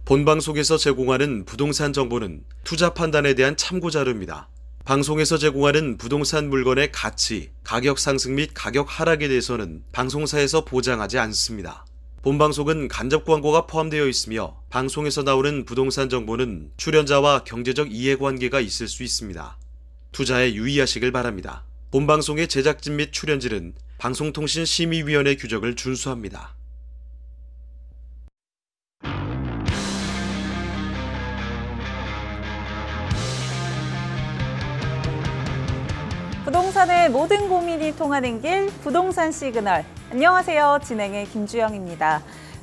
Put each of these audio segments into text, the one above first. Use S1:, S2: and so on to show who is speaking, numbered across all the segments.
S1: 본방송에서 제공하는 부동산 정보는 투자 판단에 대한 참고 자료입니다. 방송에서 제공하는 부동산 물건의 가치, 가격 상승 및 가격 하락에 대해서는 방송사에서 보장하지 않습니다. 본방송은 간접 광고가 포함되어 있으며 방송에서 나오는 부동산 정보는 출연자와 경제적 이해관계가 있을 수 있습니다. 투자에 유의하시길 바랍니다. 본방송의 제작진 및 출연진은 방송통신심의위원회 규정을 준수합니다.
S2: 부동산의 모든 고민이 통하는 길, 부동산 시그널. 안녕하세요. 진행의 김주영입니다.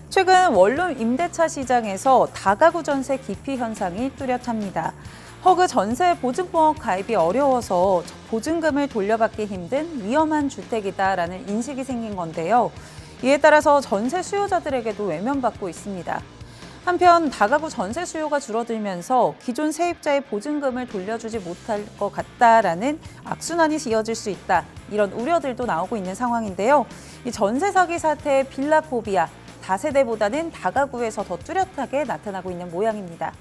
S2: 최근 원룸 임대차 시장에서 다가구 전세 기피 현상이 뚜렷합니다. 허그 전세 보증보험 가입이 어려워서 보증금을 돌려받기 힘든 위험한 주택이다라는 인식이 생긴 건데요. 이에 따라서 전세 수요자들에게도 외면받고 있습니다. 한편 다가구 전세 수요가 줄어들면서 기존 세입자의 보증금을 돌려주지 못할 것 같다라는 악순환이 이어질 수 있다. 이런 우려들도 나오고 있는 상황인데요. 이 전세 사기 사태의 빌라포비아, 다세대보다는 다가구에서 더 뚜렷하게 나타나고 있는 모양입니다.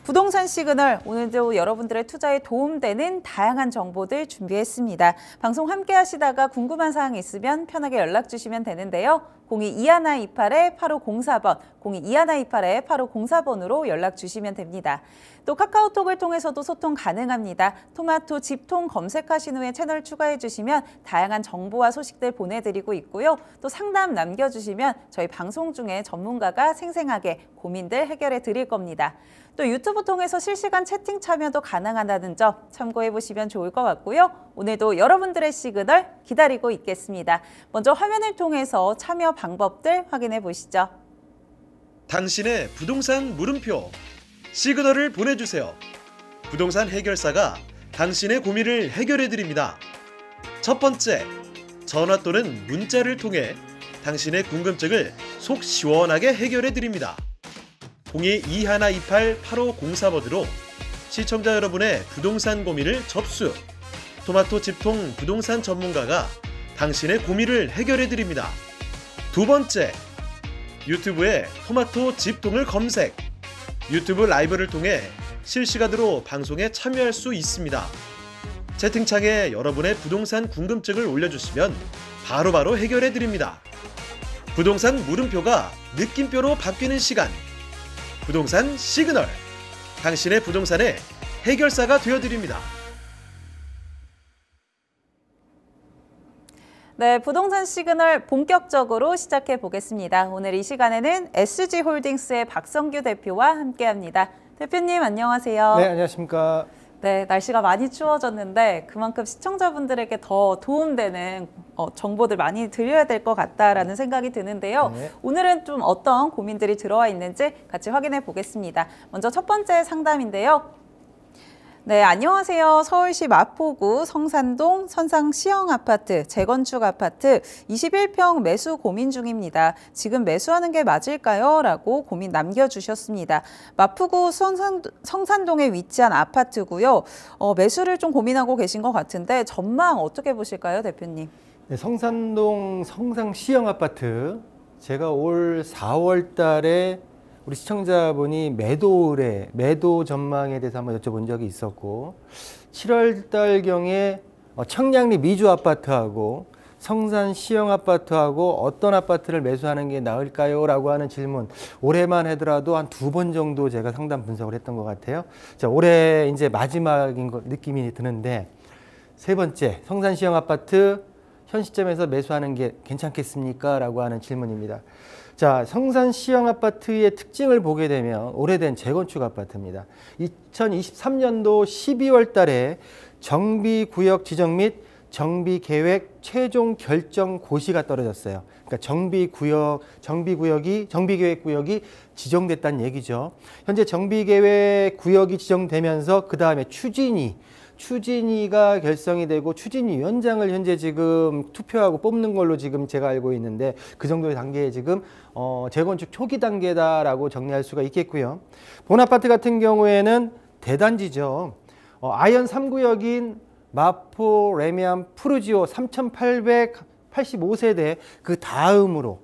S2: 부동산 시그널, 오늘도 여러분들의 투자에 도움되는 다양한 정보들 준비했습니다. 방송 함께 하시다가 궁금한 사항 있으면 편하게 연락 주시면 되는데요. 02-2128-8504번, 02-2128-8504번으로 연락 주시면 됩니다. 또 카카오톡을 통해서도 소통 가능합니다. 토마토 집통 검색하신 후에 채널 추가해 주시면 다양한 정보와 소식들 보내드리고 있고요. 또 상담 남겨주시면 저희 방송 중에 전문가가 생생하게 고민들 해결해 드릴 겁니다. 또 유튜브 통해서 실시간 채팅 참여도 가능하다는 점 참고해 보시면 좋을 것 같고요. 오늘도 여러분들의 시그널 기다리고 있겠습니다. 먼저 화면을 통해서 참여 방법들 확인해 보시죠.
S1: 당신의 부동산 물음표 시그널을 보내주세요. 부동산 해결사가 당신의 고민을 해결해 드립니다. 첫 번째, 전화 또는 문자를 통해 당신의 궁금증을 속 시원하게 해결해 드립니다. 02-2128-8504번으로 시청자 여러분의 부동산 고민을 접수. 토마토 집통 부동산 전문가가 당신의 고민을 해결해 드립니다. 두 번째, 유튜브에 토마토 집통을 검색. 유튜브 라이브를 통해 실시간으로 방송에 참여할 수 있습니다. 채팅창에 여러분의 부동산 궁금증을 올려주시면 바로바로 해결해 드립니다. 부동산 물음표가 느낌표로 바뀌는 시간. 부동산 시그널, 당신의 부동산의 해결사가 되어드립니다.
S2: 네, 부동산 시그널 본격적으로 시작해 보겠습니다. 오늘 이 시간에는 SG홀딩스의 박성규 대표와 함께합니다. 대표님 안녕하세요.
S3: 네, 안녕하십니까.
S2: 네, 날씨가 많이 추워졌는데 그만큼 시청자분들에게 더 도움되는 정보들 많이 드려야 될 것 같다라는 생각이 드는데요.
S3: 네.
S2: 오늘은 좀 어떤 고민들이 들어와 있는지 같이 확인해 보겠습니다. 먼저 첫 번째 상담인데요. 네, 안녕하세요. 서울시 마포구 성산동 선상 시형 아파트, 재건축 아파트 21평 매수 고민 중입니다. 지금 매수하는 게 맞을까요? 라고 고민 남겨주셨습니다. 마포구 성산동에 위치한 아파트고요. 매수를 좀 고민하고 계신 것 같은데 전망 어떻게 보실까요, 대표님?
S3: 네, 성산동 성상 시형 아파트, 제가 올 4월 달에 우리 시청자분이 매도 전망에 대해서 한번 여쭤본 적이 있었고, 7월 달경에 청량리 미주 아파트하고 성산 시형 아파트하고 어떤 아파트를 매수하는 게 나을까요? 라고 하는 질문, 올해만 하더라도 한 2번 정도 제가 상담 분석을 했던 것 같아요. 자, 올해 이제 마지막인 느낌이 드는데, 세 번째, 성산 시형 아파트 현 시점에서 매수하는 게 괜찮겠습니까? 라고 하는 질문입니다. 자, 성산 시형 아파트의 특징을 보게 되면 오래된 재건축 아파트입니다. 2023년도 12월 달에 정비구역 지정 및 정비계획 최종 결정 고시가 떨어졌어요. 그러니까 정비계획 구역이 지정됐다는 얘기죠. 현재 정비계획 구역이 지정되면서 그 다음에 추진위가 결성이 되고 추진위원장을 현재 지금 투표하고 뽑는 걸로 지금 제가 알고 있는데, 그 정도의 단계에 지금 재건축 초기 단계다라고 정리할 수가 있겠고요. 본 아파트 같은 경우에는 대단지죠. 아현 3구역인 마포, 레미안, 푸르지오 3,885세대, 그 다음으로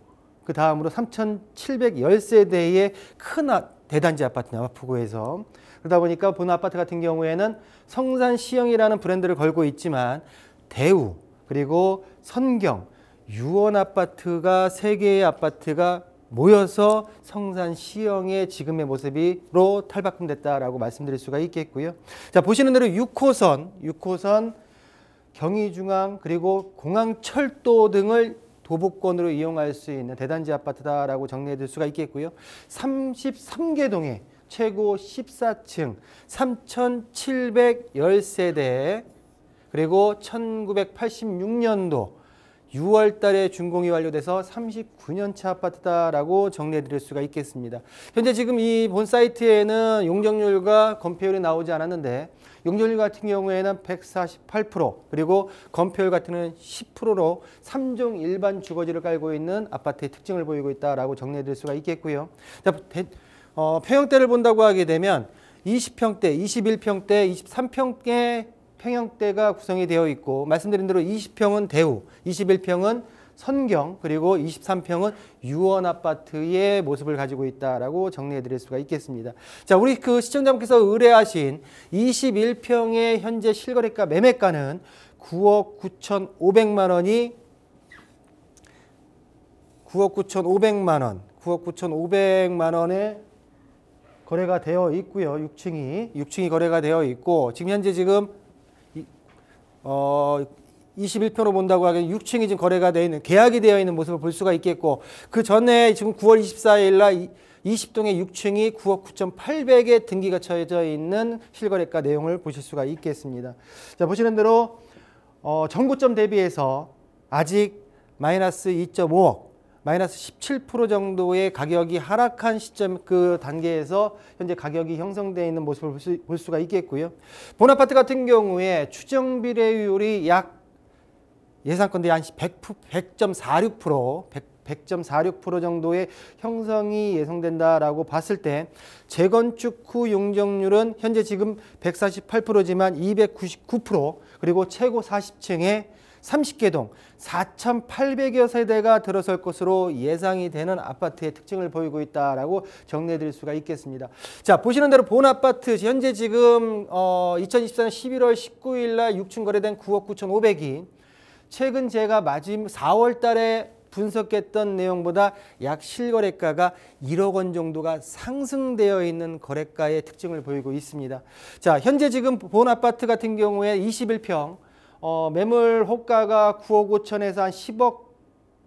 S3: 3,710세대의 큰 대단지 아파트 마포구에서. 그러다 보니까 본 아파트 같은 경우에는 성산시형이라는 브랜드를 걸고 있지만 대우 그리고 선경, 유원 아파트가 세 개의 아파트가 모여서 성산시형의 지금의 모습으로 탈바꿈됐다라고 말씀드릴 수가 있겠고요. 자, 보시는 대로 6호선 경의중앙 그리고 공항철도 등을 도보권으로 이용할 수 있는 대단지 아파트다라고 정리해 드릴 수가 있겠고요. 33개 동에 최고 14층 3,710세대 그리고 1986년도 6월 달에 준공이 완료돼서 39년차 아파트다라고 정리해 드릴 수가 있겠습니다. 현재 지금 이 본 사이트에는 용적률과 건폐율이 나오지 않았는데 용적률 같은 경우에는 148% 그리고 건폐율 같은 경우는 10%로 3종 일반 주거지를 깔고 있는 아파트의 특징을 보이고 있다라고 정리해 드릴 수가 있겠고요. 자, 평형대를 본다고 하게 되면 20평대, 21평대, 23평대 평형대가 구성이 되어 있고 말씀드린 대로 20평은 대우, 21평은 선경, 그리고 23평은 유원 아파트의 모습을 가지고 있다라고 정리해 드릴 수가 있겠습니다. 자, 우리 그 시청자분께서 의뢰하신 21평의 현재 실거래가 매매가는 9억 9,500만 원이 9억 9,500만 원에 거래가 되어 있고요. 6층이 거래가 되어 있고 지금 현재 지금 21평으로 본다고 하기엔 6층이 지금 거래가 되어 있는 계약이 되어 있는 모습을 볼 수가 있겠고 그 전에 지금 9월 24일 날 20동의 6층이 9억 9,800에 등기가 쳐져 있는 실거래가 내용을 보실 수가 있겠습니다. 자, 보시는 대로 정고점 대비해서 아직 마이너스 2.5억 마이너스 17% 정도의 가격이 하락한 시점 그 단계에서 현재 가격이 형성되어 있는 모습을 볼 수가 있겠고요. 본 아파트 같은 경우에 추정 비례율이 약 예상건대 한 100.46% 정도의 형성이 예상된다라고 봤을 때 재건축 후 용적률은 현재 지금 148%지만 299% 그리고 최고 40층에 30개 동 4,800여 세대가 들어설 것으로 예상이 되는 아파트의 특징을 보이고 있다라고 정리해 드릴 수가 있겠습니다. 자, 보시는 대로 본 아파트 현재 지금 2024년 11월 19일 날 6층 거래된 9억 9,500이 최근 제가 마지막 4월 달에 분석했던 내용보다 약 실거래가가 1억 원 정도가 상승되어 있는 거래가의 특징을 보이고 있습니다. 자, 현재 지금 본 아파트 같은 경우에 21평 매물 호가가 9억 5천에서 한 10억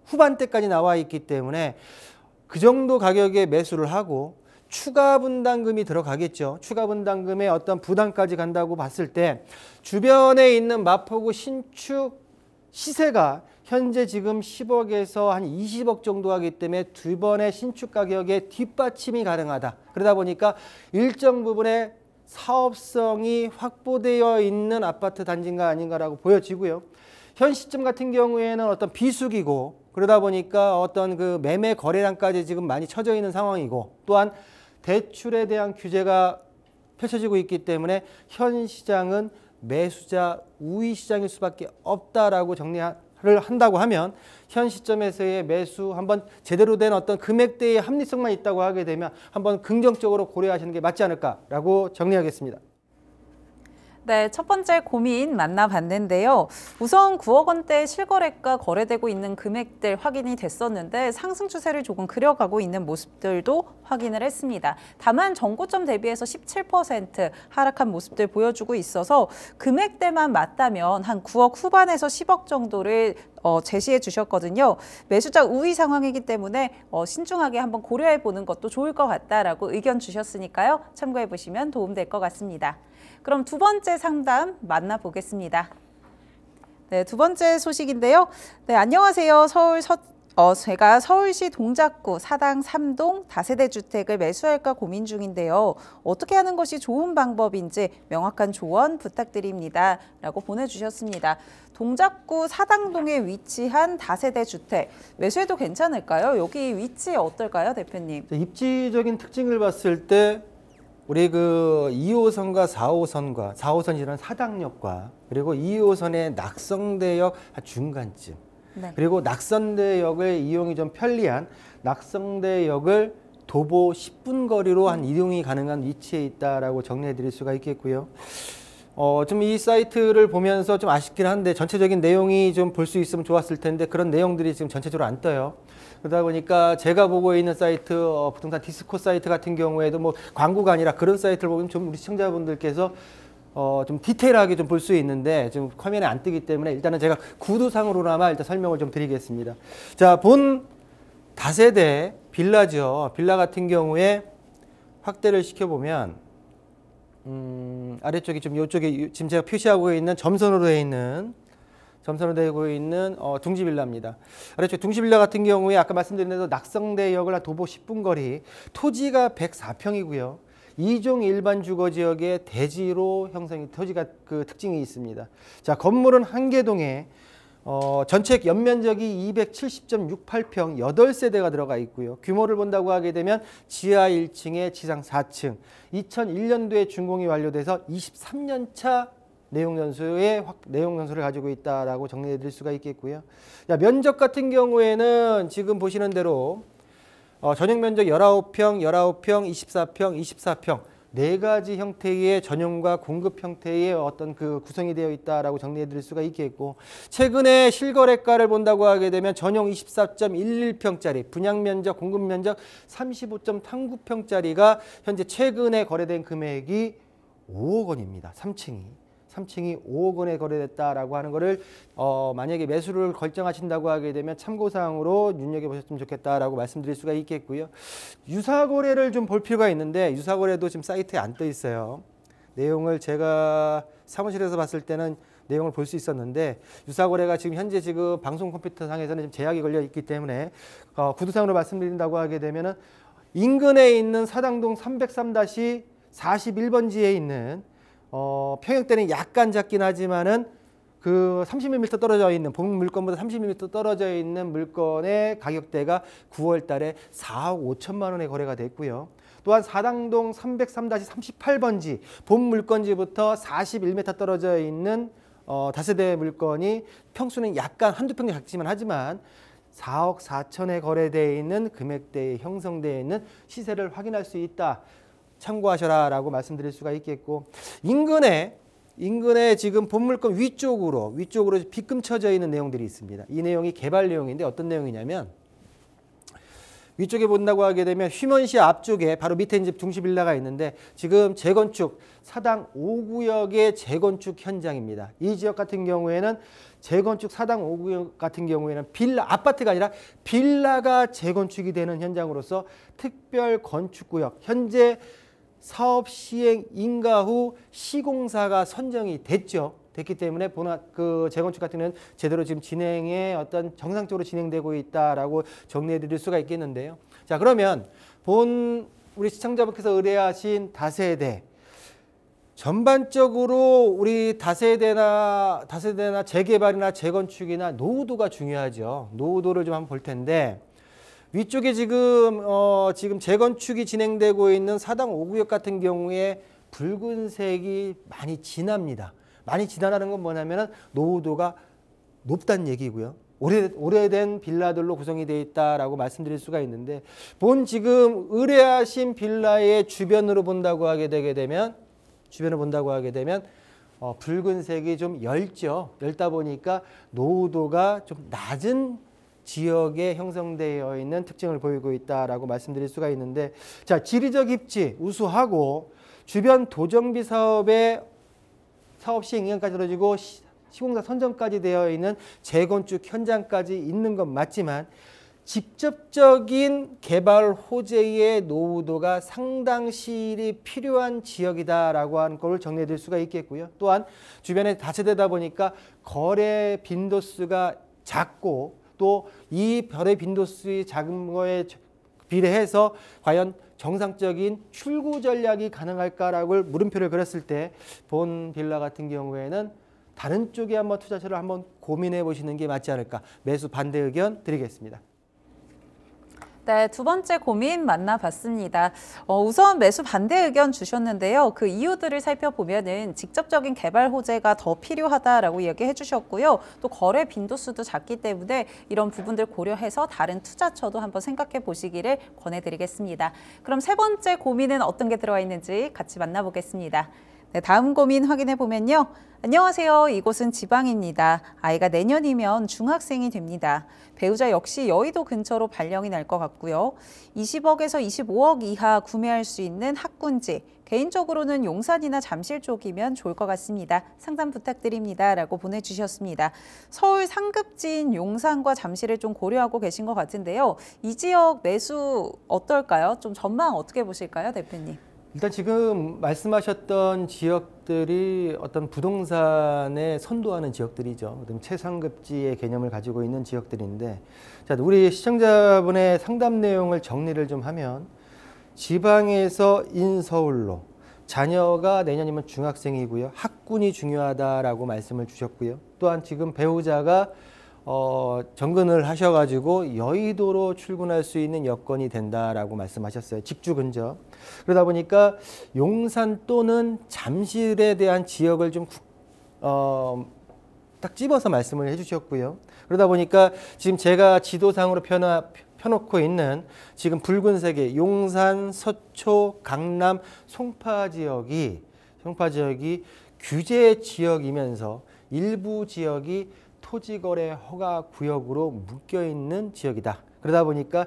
S3: 후반대까지 나와 있기 때문에 그 정도 가격에 매수를 하고 추가 분담금이 들어가겠죠. 추가 분담금의 어떤 부담까지 간다고 봤을 때 주변에 있는 마포구 신축 시세가 현재 지금 10억에서 한 20억 정도 하기 때문에 두 번의 신축 가격에 뒷받침이 가능하다. 그러다 보니까 일정 부분의 사업성이 확보되어 있는 아파트 단지가 아닌가라고 보여지고요. 현 시점 같은 경우에는 어떤 비수기고 그러다 보니까 어떤 그 매매 거래량까지 지금 많이 쳐져 있는 상황이고 또한 대출에 대한 규제가 펼쳐지고 있기 때문에 현 시장은 매수자 우위 시장일 수밖에 없다라고 정리를 한다고 하면 현 시점에서의 매수 한번 제대로 된 어떤 금액대의 합리성만 있다고 하게 되면 한번 긍정적으로 고려하시는 게 맞지 않을까라고 정리하겠습니다.
S2: 네, 첫 번째 고민 만나봤는데요. 우선 9억 원대 실거래가 거래되고 있는 금액들 확인이 됐었는데 상승 추세를 조금 그려가고 있는 모습들도 확인을 했습니다. 다만 정고점 대비해서 17% 하락한 모습들 보여주고 있어서 금액대만 맞다면 한 9억 후반에서 10억 정도를 제시해 주셨거든요. 매수자 우위 상황이기 때문에 신중하게 한번 고려해 보는 것도 좋을 것 같다라고 의견 주셨으니까요. 참고해 보시면 도움될 것 같습니다. 그럼 두 번째 상담 만나보겠습니다. 네, 두 번째 소식인데요. 네, 안녕하세요. 제가 서울시 동작구 사당 3동 다세대 주택을 매수할까 고민 중인데요. 어떻게 하는 것이 좋은 방법인지 명확한 조언 부탁드립니다. 라고 보내주셨습니다. 동작구 사당동에 위치한 다세대 주택 매수해도 괜찮을까요? 여기 위치 어떨까요, 대표님?
S3: 입지적인 특징을 봤을 때 우리 그 2호선과 4호선과 4호선이라는 사당역과 그리고 2호선의 낙성대역 중간쯤
S2: 네.
S3: 그리고 낙선대역을 이용이 좀 편리한 낙성대역을 도보 10분 거리로 한 이동이 가능한 위치에 있다라고 정리해 드릴 수가 있겠고요. 좀 이 사이트를 보면서 좀 아쉽긴 한데 전체적인 내용이 좀 볼 수 있으면 좋았을 텐데 그런 내용들이 지금 전체적으로 안 떠요. 그러다 보니까 제가 보고 있는 사이트, 부동산 디스코 사이트 같은 경우에도 뭐 광고가 아니라 그런 사이트를 보면 좀 우리 시청자분들께서 좀 디테일하게 좀 볼 수 있는데 지금 화면에 안 뜨기 때문에 일단은 제가 구도상으로나마 일단 설명을 좀 드리겠습니다. 자, 본 다세대 빌라죠. 빌라 같은 경우에 확대를 시켜보면 아래쪽이 좀 이쪽에 지금 제가 표시하고 있는 점선으로 되고 있는 둥지 빌라입니다. 아래쪽 둥지 빌라 같은 경우에 아까 말씀드린 대로 낙성대역을 도보 10분 거리, 토지가 104평이고요. 2종 일반 주거 지역의 대지로 형성이 토지가 그 특징이 있습니다. 자, 건물은 한계동에 전체 연면적이 270.68평 8세대가 들어가 있고요. 규모를 본다고 하게 되면 지하 1층에 지상 4층, 2001년도에 준공이 완료돼서 23년 차 내용 연수를 가지고 있다라고 정리해 드릴 수가 있겠고요. 자, 면적 같은 경우에는 지금 보시는 대로 전용 면적 19평, 24평, 24평 네 가지 형태의 전용과 공급 형태의 어떤 그 구성이 되어 있다라고 정리해 드릴 수가 있겠고, 최근에 실거래가를 본다고 하게 되면 전용 24.11평짜리, 분양 면적, 공급 면적 35.39평짜리가 현재 최근에 거래된 금액이 5억 원입니다. 3층이 5억 원에 거래됐다라고 하는 거를 만약에 매수를 결정하신다고 하게 되면 참고사항으로 눈여겨보셨으면 좋겠다라고 말씀드릴 수가 있겠고요. 유사거래를 좀 볼 필요가 있는데 유사거래도 지금 사이트에 안 떠 있어요. 내용을 제가 사무실에서 봤을 때는 내용을 볼 수 있었는데 유사거래가 현재 방송 컴퓨터 상에서는 지금 제약이 걸려 있기 때문에 구두상으로 말씀드린다고 하게 되면은 인근에 있는 사당동 303-41번지에 있는 평형대는 약간 작긴 하지만은 그 30mm 떨어져 있는 본 물건보다 30mm 떨어져 있는 물건의 가격대가 9월 달에 4억 5천만 원에 거래가 됐고요. 또한 사당동 303-38번지 본 물건지부터 41m 떨어져 있는 다세대 물건이 평수는 약간 한두 평이 작지만 하지만 4억 4천에 거래되어 있는 금액대에 형성되어 있는 시세를 확인할 수 있다. 참고하셔라라고 말씀드릴 수가 있겠고, 인근에 지금 본물건 위쪽으로 빗금 쳐져 있는 내용들이 있습니다. 이 내용이 개발 내용인데 어떤 내용이냐면 위쪽에 본다고 하게 되면 휘먼시 앞쪽에 바로 밑에 이제 둥지 빌라가 있는데 지금 재건축 사당 5구역의 재건축 현장입니다. 이 지역 같은 경우에는 재건축 사당 5구역 같은 경우에는 아파트가 아니라 빌라가 재건축이 되는 현장으로서 특별 건축구역 현재 사업 시행 인가 후 시공사가 선정이 됐기 때문에 그 재건축 같은 경우는 제대로 지금 정상적으로 진행되고 있다라고 정리해 드릴 수가 있겠는데요. 자, 그러면 우리 시청자분께서 의뢰하신 다세대 전반적으로 우리 다세대나 재개발이나 재건축이나 노후도가 중요하죠. 노후도를 좀 한번 볼 텐데 위쪽에 지금 재건축이 진행되고 있는 사당 5구역 같은 경우에 붉은색이 많이 진합니다. 많이 진하다는 건 뭐냐면 노후도가 높다는 얘기고요. 오래된 빌라들로 구성이 되어 있다라고 말씀드릴 수가 있는데 지금 의뢰하신 빌라의 주변으로 본다고 하게 되면 붉은색이 좀 엷다 보니까 노후도가 좀 낮은 지역에 형성되어 있는 특징을 보이고 있다라고 말씀드릴 수가 있는데, 자, 지리적 입지 우수하고 주변 도정비 사업의 사업 시행 기간까지 이루어지고 시공사 선정까지 되어 있는 재건축 현장까지 있는 건 맞지만 직접적인 개발 호재의 노후도가 상당시 필요한 지역이다라고 하는 걸 정리해 드릴 수가 있겠고요. 또한 주변에 다세대다 보니까 거래 빈도수가 작고 또 이 별의 빈도수의 작은 거에 비례해서 과연 정상적인 출구 전략이 가능할까라고 물음표를 그렸을 때 본 빌라 같은 경우에는 다른 쪽에 한번 투자처를 한번 고민해 보시는 게 맞지 않을까, 매수 반대 의견 드리겠습니다.
S2: 네, 두 번째 고민 만나봤습니다. 우선 매수 반대 의견 주셨는데요. 그 이유들을 살펴보면은 직접적인 개발 호재가 더 필요하다라고 이야기해 주셨고요. 또 거래 빈도수도 작기 때문에 이런 부분들 고려해서 다른 투자처도 한번 생각해 보시기를 권해드리겠습니다. 그럼 세 번째 고민은 어떤 게 들어와 있는지 같이 만나보겠습니다. 네, 다음 고민 확인해 보면요. 안녕하세요. 이곳은 지방입니다. 아이가 내년이면 중학생이 됩니다. 배우자 역시 여의도 근처로 발령이 날 것 같고요. 20억에서 25억 이하 구매할 수 있는 학군지, 개인적으로는 용산이나 잠실 쪽이면 좋을 것 같습니다. 상담 부탁드립니다. 라고 보내주셨습니다. 서울 상급지인 용산과 잠실을 좀 고려하고 계신 것 같은데요. 이 지역 매수 어떨까요? 좀 전망 어떻게 보실까요, 대표님?
S3: 일단 지금 말씀하셨던 지역들이 어떤 부동산에 선도하는 지역들이죠. 최상급지의 개념을 가지고 있는 지역들인데, 자, 우리 시청자분의 상담 내용을 정리를 좀 하면, 지방에서 인서울로 자녀가 내년이면 중학생이고요. 학군이 중요하다라고 말씀을 주셨고요. 또한 지금 배우자가 정근을 하셔가지고 여의도로 출근할 수 있는 여건이 된다라고 말씀하셨어요. 직주 근접. 그러다 보니까 용산 또는 잠실에 대한 지역을 좀 딱 집어서 말씀을 해주셨고요. 그러다 보니까 지금 제가 지도상으로 펴놓고 있는 지금 붉은색의 용산, 서초, 강남, 송파 지역이 규제 지역이면서 일부 지역이 토지거래 허가 구역으로 묶여 있는 지역이다. 그러다 보니까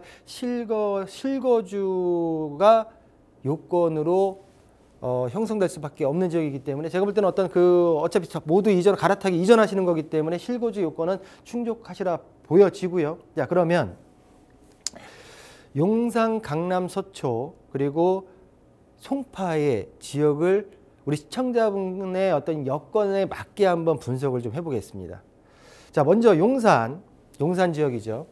S3: 실거주가 요건으로 형성될 수밖에 없는 지역이기 때문에 제가 볼 때는 어차피 모두 갈아타기 이전하시는 거기 때문에 실거주 요건은 충족하시라 보여지고요. 자, 그러면 용산, 강남, 서초 그리고 송파의 지역을 우리 시청자분의 어떤 여건에 맞게 한번 분석을 좀 해보겠습니다. 자, 먼저 용산 지역이죠.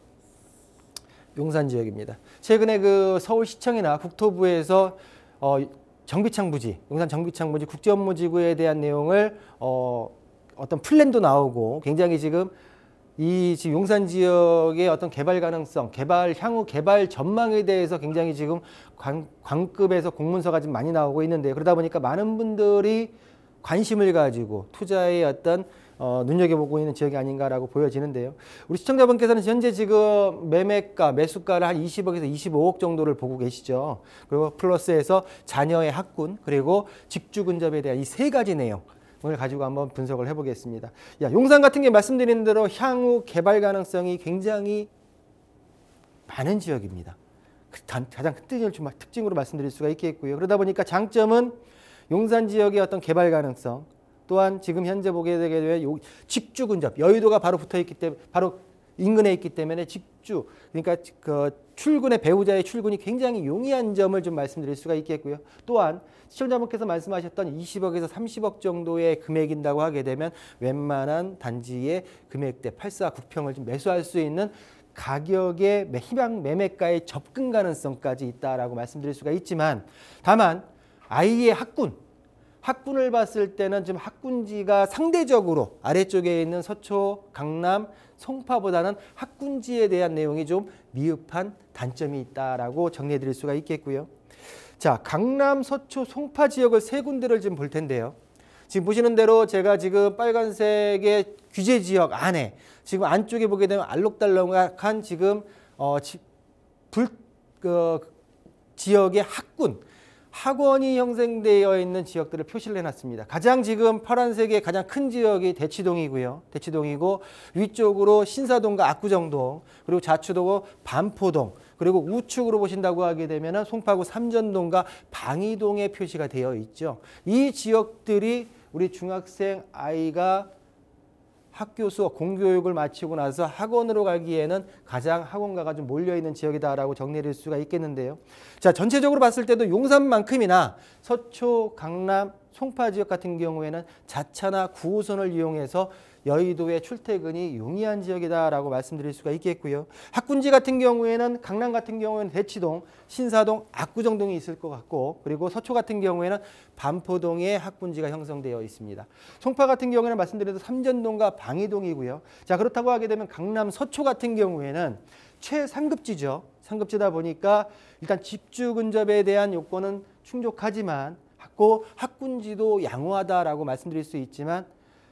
S3: 용산 지역입니다. 최근에 그 서울시청이나 국토부에서 용산 정비창부지 국제업무지구에 대한 내용을 어떤 플랜도 나오고 굉장히 지금 용산 지역의 어떤 개발 가능성, 향후 개발 전망에 대해서 굉장히 지금 관급에서 공문서가 좀 많이 나오고 있는데, 그러다 보니까 많은 분들이 관심을 가지고 투자의 어떤 눈여겨보고 있는 지역이 아닌가라고 보여지는데요. 우리 시청자분께서는 현재 지금 매수가를 한 20억에서 25억 정도를 보고 계시죠. 그리고 플러스해서 자녀의 학군, 그리고 직주 근접에 대한 이 세 가지 내용을 가지고 한번 분석을 해보겠습니다. 용산 같은 게 말씀드린 대로 향후 개발 가능성이 굉장히 많은 지역입니다. 가장 큰 특징으로 말씀드릴 수가 있겠고요. 그러다 보니까 장점은 용산 지역의 어떤 개발 가능성, 또한 지금 현재 보게 되게 되면 직주 근접, 여의도가 바로 붙어 있기 때문에, 바로 인근에 있기 때문에 직주, 그러니까 배우자의 출근이 굉장히 용이한 점을 좀 말씀드릴 수가 있겠고요. 또한 시청자분께서 말씀하셨던 20억에서 30억 정도의 금액인다고 하게 되면 웬만한 단지의 금액대 8사 9평을 좀 매수할 수 있는 가격의 희망 매매가의 접근 가능성까지 있다라고 말씀드릴 수가 있지만, 다만 아이의 학군을 봤을 때는 지금 학군지가 상대적으로 아래쪽에 있는 서초, 강남, 송파보다는 학군지에 대한 내용이 좀 미흡한 단점이 있다라고 정리해 드릴 수가 있겠고요. 자, 강남, 서초, 송파 지역을 세 군데를 지금 볼 텐데요. 지금 보시는 대로 제가 지금 빨간색의 규제 지역 안에 지금 안쪽에 보게 되면 알록달록한 지금 지역의 학원이 형성되어 있는 지역들을 표시를 해놨습니다. 가장 지금 파란색의 가장 큰 지역이 대치동이고 위쪽으로 신사동과 압구정동, 그리고 좌측으로 반포동, 그리고 우측으로 보신다고 하게 되면 송파구 삼전동과 방이동에 표시가 되어 있죠. 이 지역들이 우리 중학생 아이가 학교 수업, 공교육을 마치고 나서 학원으로 가기에는 가장 학원가가 좀 몰려있는 지역이다라고 정리할 수가 있겠는데요. 자, 전체적으로 봤을 때도 용산만큼이나 서초, 강남, 송파 지역 같은 경우에는 자차나 9호선을 이용해서 여의도의 출퇴근이 용이한 지역이다라고 말씀드릴 수가 있겠고요. 학군지 같은 경우에는 강남 같은 경우에는 대치동, 신사동, 압구정동이 있을 것 같고, 그리고 서초 같은 경우에는 반포동에 학군지가 형성되어 있습니다. 송파 같은 경우에는 말씀드려도 삼전동과 방이동이고요. 자, 그렇다고 하게 되면 강남 서초 같은 경우에는 최상급지죠. 상급지다 보니까 일단 집주 근접에 대한 요건은 충족하지만 학군지도 양호하다라고 말씀드릴 수 있지만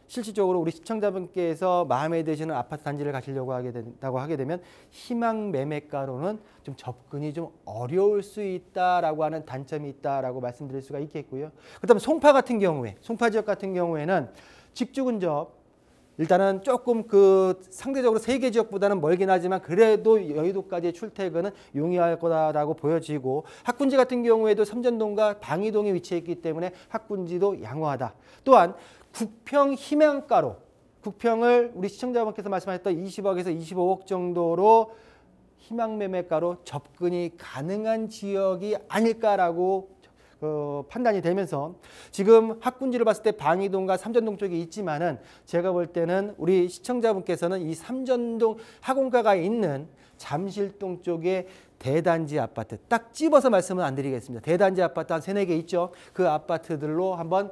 S3: 실질적으로 우리 시청자분께서 마음에 드시는 아파트 단지를 가시려고 하게 되면 희망 매매가로는 좀 접근이 좀 어려울 수 있다라고 하는 단점이 있다라고 말씀드릴 수가 있겠고요. 그다음에 송파 같은 경우에, 송파 지역 같은 경우에는 집주 근접 일단은 조금 상대적으로 세계 지역보다는 멀긴 하지만 그래도 여의도까지의 출퇴근은 용이할 거다라고 보여지고 학군지 같은 경우에도 삼전동과 방이동에 위치해 있기 때문에 학군지도 양호하다. 또한 국평 희망가로 국평을 우리 시청자분께서 말씀하셨던 20억에서 25억 정도로 희망매매가로 접근이 가능한 지역이 아닐까라고 판단이 되면서 지금 학군지를 봤을 때 방이동과 삼전동 쪽에 있지만은 제가 볼 때는 우리 시청자분께서는 이 삼전동 학원가가 있는 잠실동 쪽에 대단지 아파트 딱 집어서 말씀은 안 드리겠습니다. 대단지 아파트 한 3-4개 있죠. 그 아파트들로 한번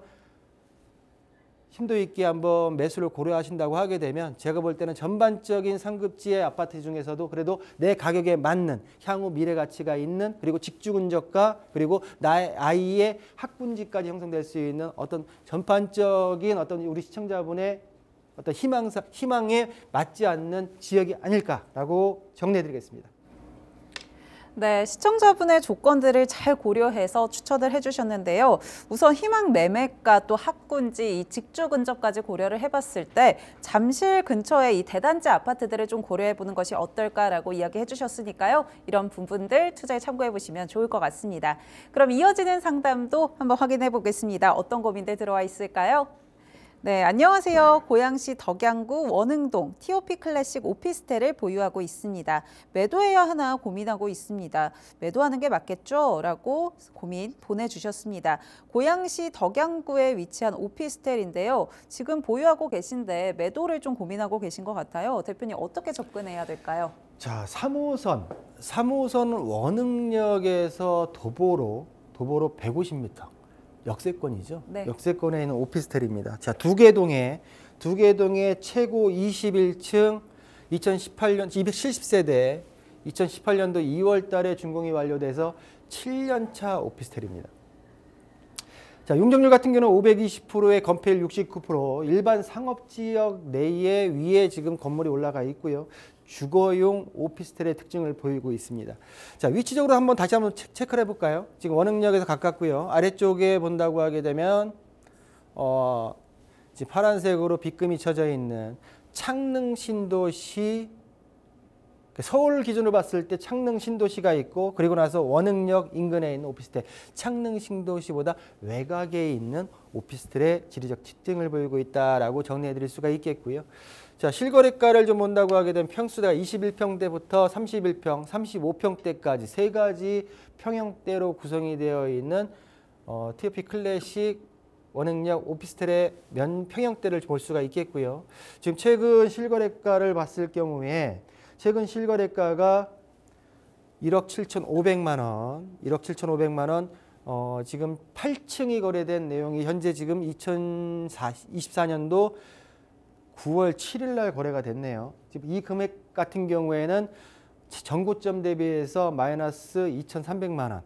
S3: 심도 있게 한번 매수를 고려하신다고 하게 되면 제가 볼 때는 전반적인 상급지의 아파트 중에서도 그래도 내 가격에 맞는 향후 미래 가치가 있는 그리고 직주 근접과 그리고 나의 아이의 학군지까지 형성될 수 있는 어떤 전반적인 어떤 우리 시청자분의 어떤 희망에 맞지 않는 지역이 아닐까라고 정리해 드리겠습니다.
S2: 네, 시청자분의 조건들을 잘 고려해서 추천을 해주셨는데요. 우선 희망 매매가 또 학군지, 이 직주 근접까지 고려를 해봤을 때 잠실 근처에 이 대단지 아파트들을 좀 고려해보는 것이 어떨까라고 이야기해 주셨으니까요. 이런 부분들 투자에 참고해 보시면 좋을 것 같습니다. 그럼 이어지는 상담도 한번 확인해 보겠습니다. 어떤 고민들 들어와 있을까요? 네, 안녕하세요. 고양시 덕양구 원흥동 TOP 클래식 오피스텔을 보유하고 있습니다. 매도해야 하나 고민하고 있습니다. 매도하는 게 맞겠죠? 라고 고민 보내주셨습니다. 고양시 덕양구에 위치한 오피스텔인데요. 지금 보유하고 계신데 매도를 좀 고민하고 계신 것 같아요. 대표님 어떻게 접근해야 될까요?
S3: 자, 3호선 원흥역에서 도보로 150m. 역세권이죠.
S2: 네.
S3: 역세권에 있는 오피스텔입니다. 자, 두개동에 최고 21층 2018년 270세대 2018년도 2월 달에 준공이 완료돼서 7년차 오피스텔입니다. 자, 용적률 같은 경우는 520%에 건폐율 69%, 일반 상업지역 내에 위에 지금 건물이 올라가 있고요. 주거용 오피스텔의 특징을 보이고 있습니다. 자, 위치적으로 다시 한번 체크를 해볼까요? 지금 원흥역에서 가깝고요. 아래쪽에 본다고 하게 되면 지금 파란색으로 빗금이 쳐져 있는 창릉 신도시, 서울 기준으로 봤을 때 창릉 신도시가 있고 그리고 나서 원흥역 인근에 있는 오피스텔, 창릉 신도시보다 외곽에 있는 오피스텔의 지리적 특징을 보이고 있다라고 정리해 드릴 수가 있겠고요. 자, 실거래가를 좀 본다고 하게 되면 평수대가 21평대부터 31평, 35평대까지 세 가지 평형대로 구성이 되어 있는 TOP 클래식 원흥역 오피스텔의 평형대를 볼 수가 있겠고요. 지금 최근 실거래가를 봤을 경우에 최근 실거래가가 1억 7,500만 원, 1억 7,500만 원, 지금 8층이 거래된 내용이 현재 지금 2024년도 9월 7일 날 거래가 됐네요. 지금 이 금액 같은 경우에는 전고점 대비해서 마이너스 2,300만 원,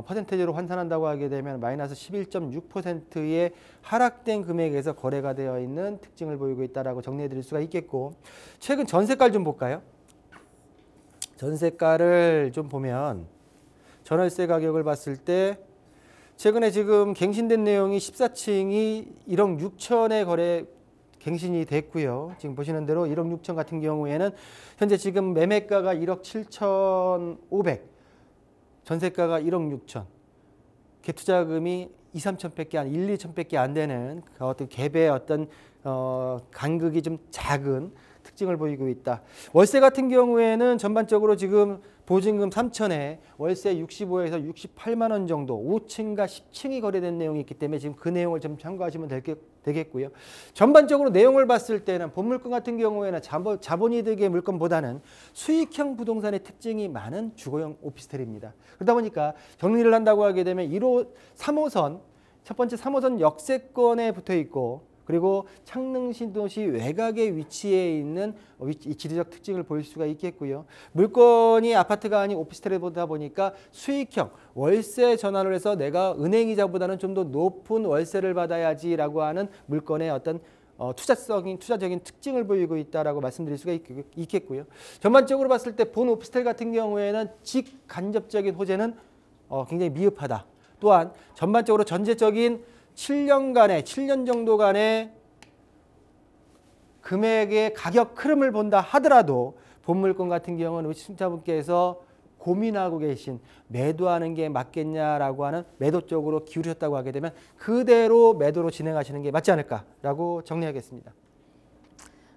S3: 퍼센테이지로 환산한다고 하게 되면 마이너스 11.6%의 하락된 금액에서 거래가 되어 있는 특징을 보이고 있다라고 정리해 드릴 수가 있겠고, 최근 전세가를 좀 볼까요? 전세가를 좀 보면 전월세 가격을 봤을 때 최근에 지금 갱신된 내용이 14층이 1억 6천에 갱신이 됐고요. 지금 보시는 대로 1억 6천 같은 경우에는 현재 지금 매매가가 1억 7,500, 전세가가 1억 6천, 갭투자금이 2, 3천밖에 안, 1, 2천밖에 안 되는 어떤 갭의 어떤 간극이 좀 작은 특징을 보이고 있다. 월세 같은 경우에는 전반적으로 지금 보증금 3천에 월세 65에서 68만 원 정도 5층과 10층이 거래된 내용이 있기 때문에 지금 그 내용을 좀 참고하시면 되겠고요. 전반적으로 내용을 봤을 때는 본물건 같은 경우에는 자본이득의 물건보다는 수익형 부동산의 특징이 많은 주거용 오피스텔입니다. 그러다 보니까 정리를 한다고 하게 되면 3호선 첫 번째 3호선 역세권에 붙어 있고 그리고 창릉 신도시 외곽에 위치해 있는 이 지리적 특징을 보일 수가 있겠고요. 물건이 아파트가 아닌 오피스텔에 보다 보니까 수익형 월세 전환을 해서 내가 은행이자보다는 좀 더 높은 월세를 받아야지라고 하는 물건의 어떤 투자적인 특징을 보이고 있다라고 말씀드릴 수가 있겠고요. 전반적으로 봤을 때 본 오피스텔 같은 경우에는 직간접적인 호재는 굉장히 미흡하다. 또한 전반적으로 전체적인 7년 정도간의 금액의 가격 흐름을 본다 하더라도 본 물건 같은 경우는 우리 시청자분께서 고민하고 계신 매도하는 게 맞겠냐라고 하는 매도 쪽으로 기울이셨다고 하게 되면 그대로 매도로 진행하시는 게 맞지 않을까라고 정리하겠습니다.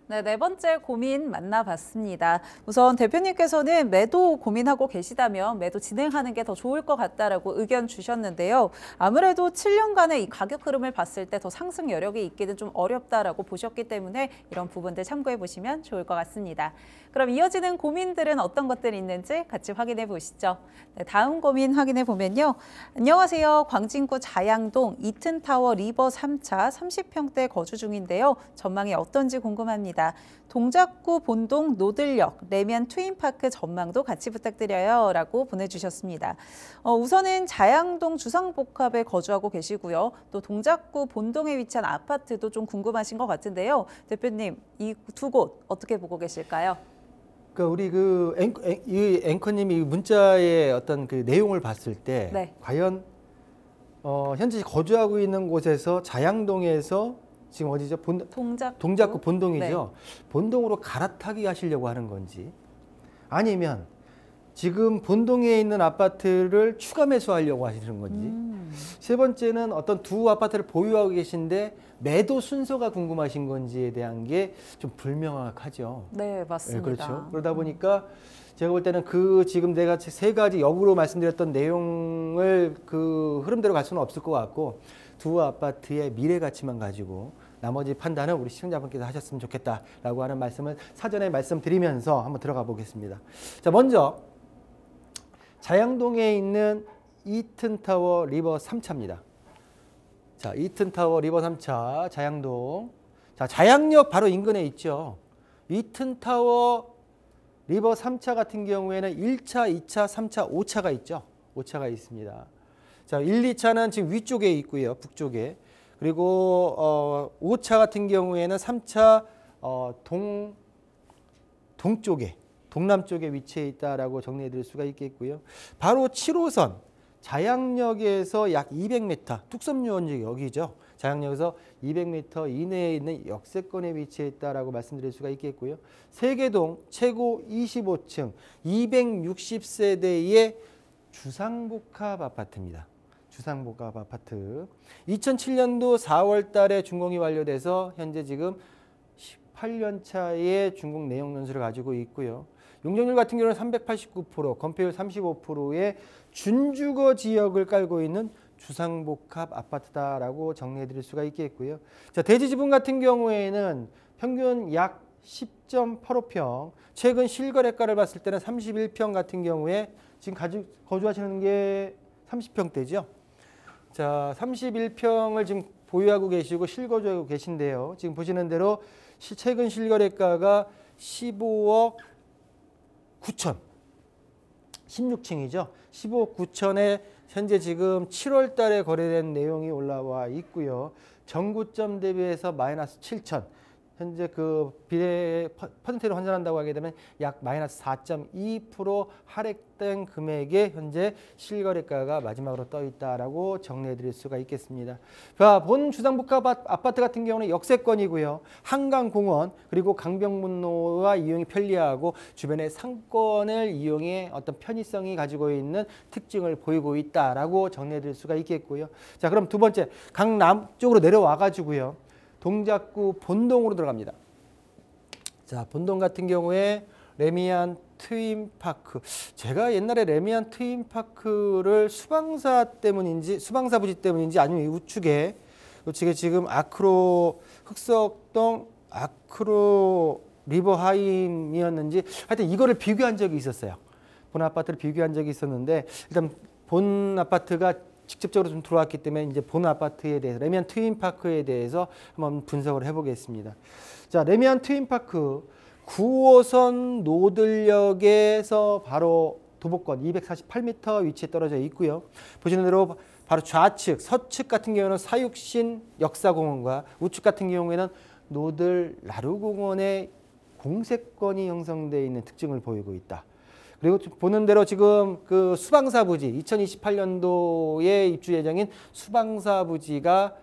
S2: 네, 네 번째 고민 만나봤습니다. 우선 대표님께서는 매도 고민하고 계시다면 매도 진행하는 게 더 좋을 것 같다라고 의견 주셨는데요. 아무래도 7년간의 이 가격 흐름을 봤을 때 더 상승 여력이 있기는 좀 어렵다라고 보셨기 때문에 이런 부분들 참고해 보시면 좋을 것 같습니다. 그럼 이어지는 고민들은 어떤 것들이 있는지 같이 확인해 보시죠. 네, 다음 고민 확인해 보면요. 안녕하세요. 광진구 자양동 이튼타워 리버 3차 30평대 거주 중인데요. 전망이 어떤지 궁금합니다. 동작구 본동 노들역 레미안 트윈파크 전망도 같이 부탁드려요 라고 보내주셨습니다. 우선은 자양동 주상복합에 거주하고 계시고요. 또 동작구 본동에 위치한 아파트도 좀 궁금하신 것 같은데요. 대표님, 이 두 곳 어떻게 보고 계실까요?
S3: 그러니까 우리 이 앵커님이 문자의 어떤 그 내용을 봤을 때
S2: 네.
S3: 과연 현재 거주하고 있는 곳에서 자양동에서 지금 어디죠? 동작구 본동이죠. 네. 본동으로 갈아타기 하시려고 하는 건지 아니면 지금 본동에 있는 아파트를 추가 매수하려고 하시는 건지 세 번째는 어떤 두 아파트를 보유하고 계신데 매도 순서가 궁금하신 건지에 대한 게 좀 불명확하죠.
S2: 네, 맞습니다.
S3: 네, 그렇죠. 그러다 보니까 제가 볼 때는 지금 내가 세 가지 역으로 말씀드렸던 내용을 그 흐름대로 갈 수는 없을 것 같고 두 아파트의 미래 가치만 가지고 나머지 판단은 우리 시청자분께서 하셨으면 좋겠다라고 하는 말씀을 사전에 말씀드리면서 한번 들어가 보겠습니다. 자, 먼저 자양동에 있는 이튼타워 리버 3차입니다. 자, 이튼타워 리버 3차 자양동. 자, 자양역 바로 인근에 있죠. 이튼타워 리버 3차 같은 경우에는 1차, 2차, 3차, 5차가 있죠. 5차가 있습니다. 자, 1, 2차는 지금 위쪽에 있고요. 북쪽에. 그리고 5차 같은 경우에는 3차 동쪽에 동남쪽에 위치해 있다라고 정리해 드릴 수가 있겠고요. 바로 7호선 자양역에서 약 200m 뚝섬유원지 여기죠. 자양역에서 200m 이내에 있는 역세권에 위치해 있다라고 말씀드릴 수가 있겠고요. 세계동 최고 25층 260세대의 주상복합 아파트입니다. 주상복합 아파트. 2007년도 4월 달에 준공이 완료돼서 현재 지금 18년 차의 준공 내용 연수를 가지고 있고요. 용적률 같은 경우는 389%, 건폐율 35%의 준주거 지역을 깔고 있는 주상복합 아파트다라고 정리해 드릴 수가 있겠고요. 자, 대지 지분 같은 경우에는 평균 약 10.85평, 최근 실거래가를 봤을 때는 31평 같은 경우에 지금 거주하시는 게 30평대죠. 자, 31평을 지금 보유하고 계시고 실거주하고 계신데요. 지금 보시는 대로 최근 실거래가가 15억 9천, 16층이죠. 15억 9천에 현재 지금 7월 달에 거래된 내용이 올라와 있고요. 전구점 대비해서 마이너스 7천. 현재 그 비례 퍼센트로 환산한다고 하게 되면 약 마이너스 4.2% 하락된 금액에 현재 실거래가가 마지막으로 떠 있다라고 정리해 드릴 수가 있겠습니다. 본 주상복합 아파트 같은 경우는 역세권이고요. 한강공원 그리고 강변북로와 이용이 편리하고 주변의 상권을 이용해 어떤 편의성이 가지고 있는 특징을 보이고 있다라고 정리해 드릴 수가 있겠고요. 자, 그럼 두 번째 강남 쪽으로 내려와 가지고요. 동작구 본동으로 들어갑니다. 자, 본동 같은 경우에 레미안 트윈파크. 제가 옛날에 레미안 트윈파크를 수방사 부지 때문인지 아니면 우측에 지금 아크로 흑석동 아크로 리버하임이었는지 하여튼 이거를 비교한 적이 있었어요. 본 아파트를 비교한 적이 있었는데 일단 본 아파트가 직접적으로 좀 들어왔기 때문에 이제 본 아파트에 대해서 레미안 트윈파크에 대해서 한번 분석을 해보겠습니다. 자, 레미안 트윈파크 9호선 노들역에서 바로 도보권 248m 위치에 떨어져 있고요. 보시는 대로 바로 좌측, 서측 같은 경우는 사육신 역사공원과 우측 같은 경우에는 노들 나루공원의 공세권이 형성되어 있는 특징을 보이고 있다. 그리고 보는 대로 지금 그 수방사 부지 2028년도에 입주 예정인 수방사 부지가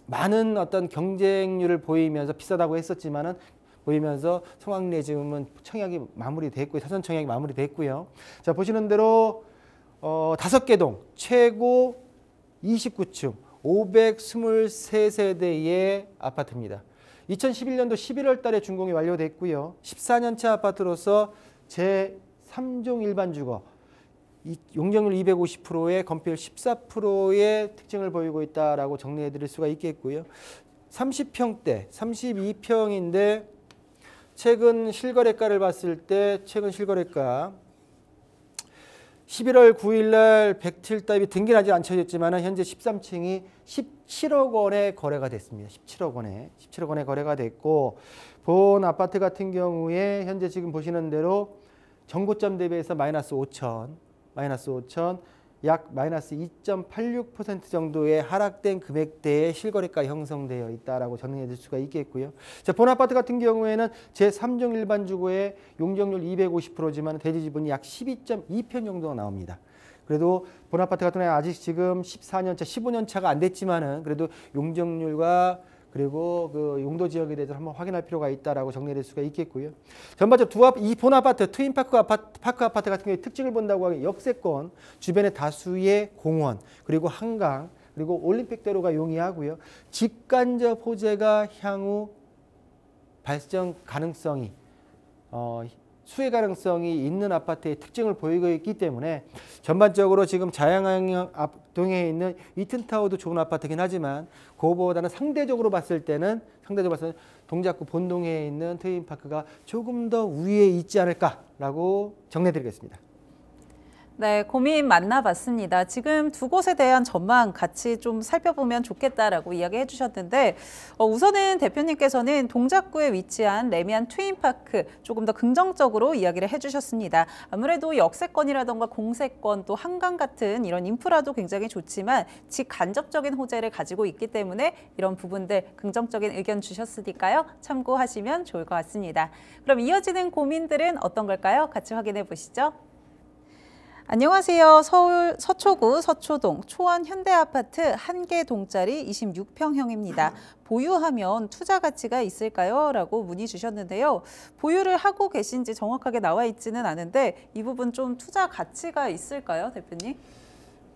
S3: 많은 어떤 경쟁률을 보이면서 비싸다고 했었지만은 보이면서 성황리에 지금은 청약이 마무리됐고요. 사전 청약이 마무리됐고요. 자, 보시는 대로 5개 동 최고 29층 523세대의 아파트입니다. 2011년도 11월 달에 준공이 완료됐고요. 14년차 아파트로서 제3종 일반 주거, 용적률 250%에 건폐율 14%의 특징을 보이고 있다라고 정리해 드릴 수가 있겠고요. 30평대, 32평인데 최근 실거래가를 봤을 때 최근 실거래가 11월 9일 날 백틸답이 등기는 아직 안 쳐졌지만 현재 13층이 17억 원에 거래가 됐습니다. 17억 원에 거래가 됐고 본 아파트 같은 경우에 현재 지금 보시는 대로 정고점 대비해서 마이너스 5천 약 마이너스 2.86% 정도의 하락된 금액대의 실거래가 형성되어 있다라고 정리해 줄 수가 있겠고요. 자, 본 아파트 같은 경우에는 제3종 일반 주거의 용적률 250%지만 대지 지분이 약 12.2평 정도가 나옵니다. 그래도 본 아파트 같은 경우에 아직 지금 14년차, 15년차가 안 됐지만은 그래도 용적률과 그리고 그 용도 지역에 대해서 한번 확인할 필요가 있다라고 정리될 수가 있겠고요. 전반적으로 이 본 아파트 트윈파크 아파트 같은 경우에 특징을 본다고 하면 역세권, 주변에 다수의 공원, 그리고 한강, 그리고 올림픽대로가 용이하고요. 직간접 호재가 향후 발전 가능성이 수혜 가능성이 있는 아파트의 특징을 보이고 있기 때문에 전반적으로 지금 자양강 동에 있는 이튼타워도 좋은 아파트긴 하지만 그거보다는 상대적으로 봤을 때는 동작구 본동에 있는 트윈파크가 조금 더 위에 있지 않을까라고 정리해드리겠습니다.
S2: 네, 고민 만나봤습니다. 지금 두 곳에 대한 전망 같이 좀 살펴보면 좋겠다라고 이야기해 주셨는데 우선은 대표님께서는 동작구에 위치한 레미안 트윈파크 조금 더 긍정적으로 이야기를 해주셨습니다. 아무래도 역세권이라던가 공세권 또 한강 같은 이런 인프라도 굉장히 좋지만 직간접적인 호재를 가지고 있기 때문에 이런 부분들 긍정적인 의견 주셨으니까요. 참고하시면 좋을 것 같습니다. 그럼 이어지는 고민들은 어떤 걸까요? 같이 확인해 보시죠. 안녕하세요. 서울 서초구 서초동 초원 현대아파트 1개 동짜리 26평형입니다. 보유하면 투자 가치가 있을까요? 라고 문의 주셨는데요. 보유를 하고 계신지 정확하게 나와 있지는 않은데 이 부분 좀 투자 가치가 있을까요, 대표님?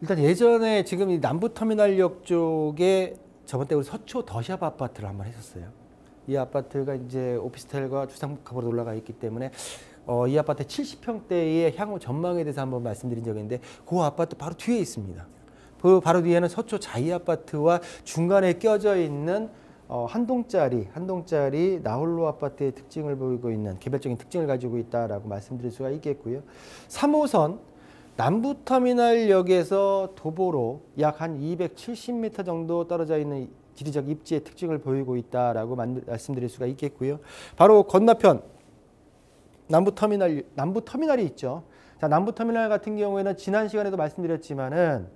S3: 일단 예전에 지금 이 남부터미널역 쪽에 저번 때 우리 서초 더샵 아파트를 한번 했었어요. 이 아파트가 이제 오피스텔과 주상복합으로 올라가 있기 때문에 이 아파트 70평대의 향후 전망에 대해서 한번 말씀드린 적이 있는데 그 아파트 바로 뒤에 있습니다. 그 바로 뒤에는 서초 자이 아파트와 중간에 껴져 있는 한 동짜리 나홀로 아파트의 특징을 보이고 있는 개별적인 특징을 가지고 있다라고 말씀드릴 수가 있겠고요. 3호선 남부터미널역에서 도보로 약 한 270m 정도 떨어져 있는 지리적 입지의 특징을 보이고 있다라고 말씀드릴 수가 있겠고요. 바로 건너편 남부터미널이 있죠. 자, 남부터미널 같은 경우에는 지난 시간에도 말씀드렸지만은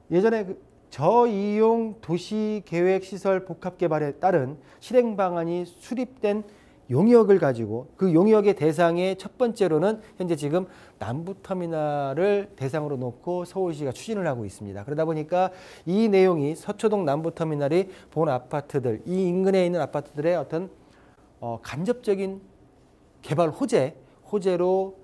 S3: 예전에 저이용 도시계획시설 복합개발에 따른 실행 방안이 수립된 용역을 가지고 그 용역의 대상의 첫 번째로는 현재 지금 남부터미널을 대상으로 놓고 서울시가 추진을 하고 있습니다. 그러다 보니까 이 내용이 서초동 남부터미널이 본 아파트들, 이 인근에 있는 아파트들의 어떤 간접적인 개발 호재로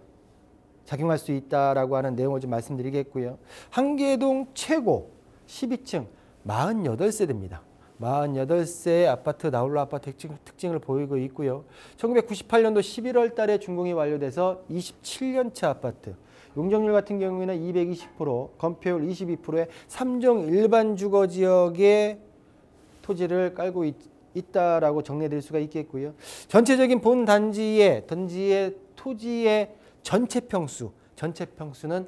S3: 작용할 수 있다라고 하는 내용을 좀 말씀드리겠고요. 한계동 최고 12층 48세대입니다. 48세 아파트 나홀로 아파트 특징을 보이고 있고요. 1998년도 11월 달에 준공이 완료돼서 27년차 아파트. 용적률 같은 경우에는 220%, 건폐율 22%의 3종 일반 주거 지역의 토지를 깔고 있다라고 정리해드릴 수가 있겠고요. 전체적인 본 단지의 토지의 전체 평수는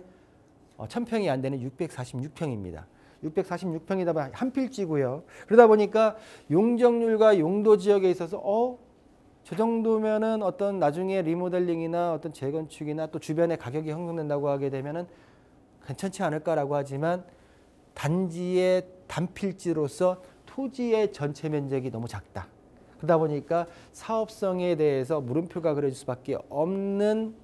S3: 1000평이 안 되는 646평입니다. 646평이다 보면 한 필지고요. 그러다 보니까 용적률과 용도 지역에 있어서 저 정도면은 어떤 나중에 리모델링이나 어떤 재건축이나 또 주변에 가격이 형성된다고 하게 되면은 괜찮지 않을까라고 하지만 단지의 단필지로서 토지의 전체 면적이 너무 작다. 그러다 보니까 사업성에 대해서 물음표가 그려질 수밖에 없는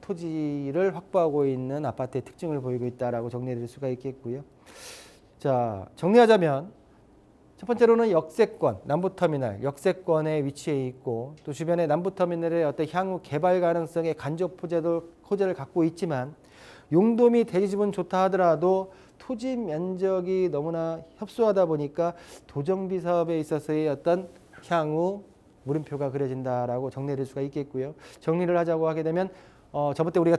S3: 토지를 확보하고 있는 아파트의 특징을 보이고 있다라고 정리해드릴 수가 있겠고요. 자, 정리하자면 첫 번째로는 역세권, 남부터미널, 역세권에 위치해 있고 또 주변에 남부터미널의 어떤 향후 개발 가능성의 간접 호재를 갖고 있지만 용도 및 대지 지분 좋다 하더라도 토지 면적이 너무나 협소하다 보니까 도정비 사업에 있어서의 어떤 향후 물음표가 그려진다라고 정리할 수가 있겠고요. 정리를 하자고 하게 되면 저번 때 우리가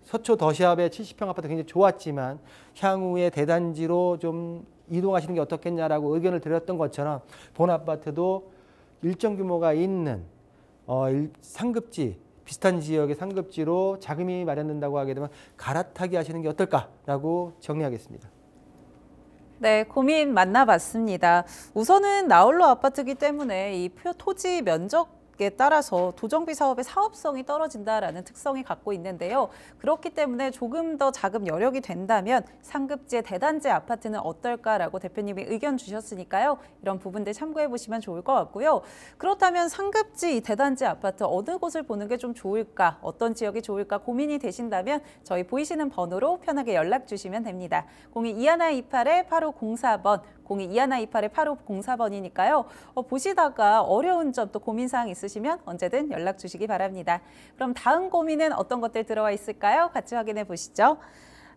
S3: 서초 더시압의 70평 아파트 굉장히 좋았지만 향후에 대단지로 좀 이동하시는 게 어떻겠냐라고 의견을 드렸던 것처럼 본 아파트도 일정 규모가 있는 상급지 비슷한 지역의 상급지로 자금이 마련된다고 하게 되면 갈아타기 하시는 게 어떨까라고 정리하겠습니다.
S2: 네, 고민 만나봤습니다. 우선은 나홀로 아파트이기 때문에 이 토지 면적에 따라서 도정비 사업의 사업성이 떨어진다라는 특성이 갖고 있는데요. 그렇기 때문에 조금 더 자금 여력이 된다면 상급지의 대단지 아파트는 어떨까라고 대표님이 의견 주셨으니까요. 이런 부분들 참고해 보시면 좋을 것 같고요. 그렇다면 상급지 대단지 아파트 어느 곳을 보는 게 좀 좋을까, 어떤 지역이 좋을까 고민이 되신다면 저희 보이시는 번호로 편하게 연락 주시면 됩니다. 022128-8504번 022128-8504번이니까요. 보시다가 어려운 점 또 고민사항 있으시면 언제든 연락 주시기 바랍니다. 그럼 다음 고민은 어떤 것들 들어와 있을까요? 같이 확인해 보시죠.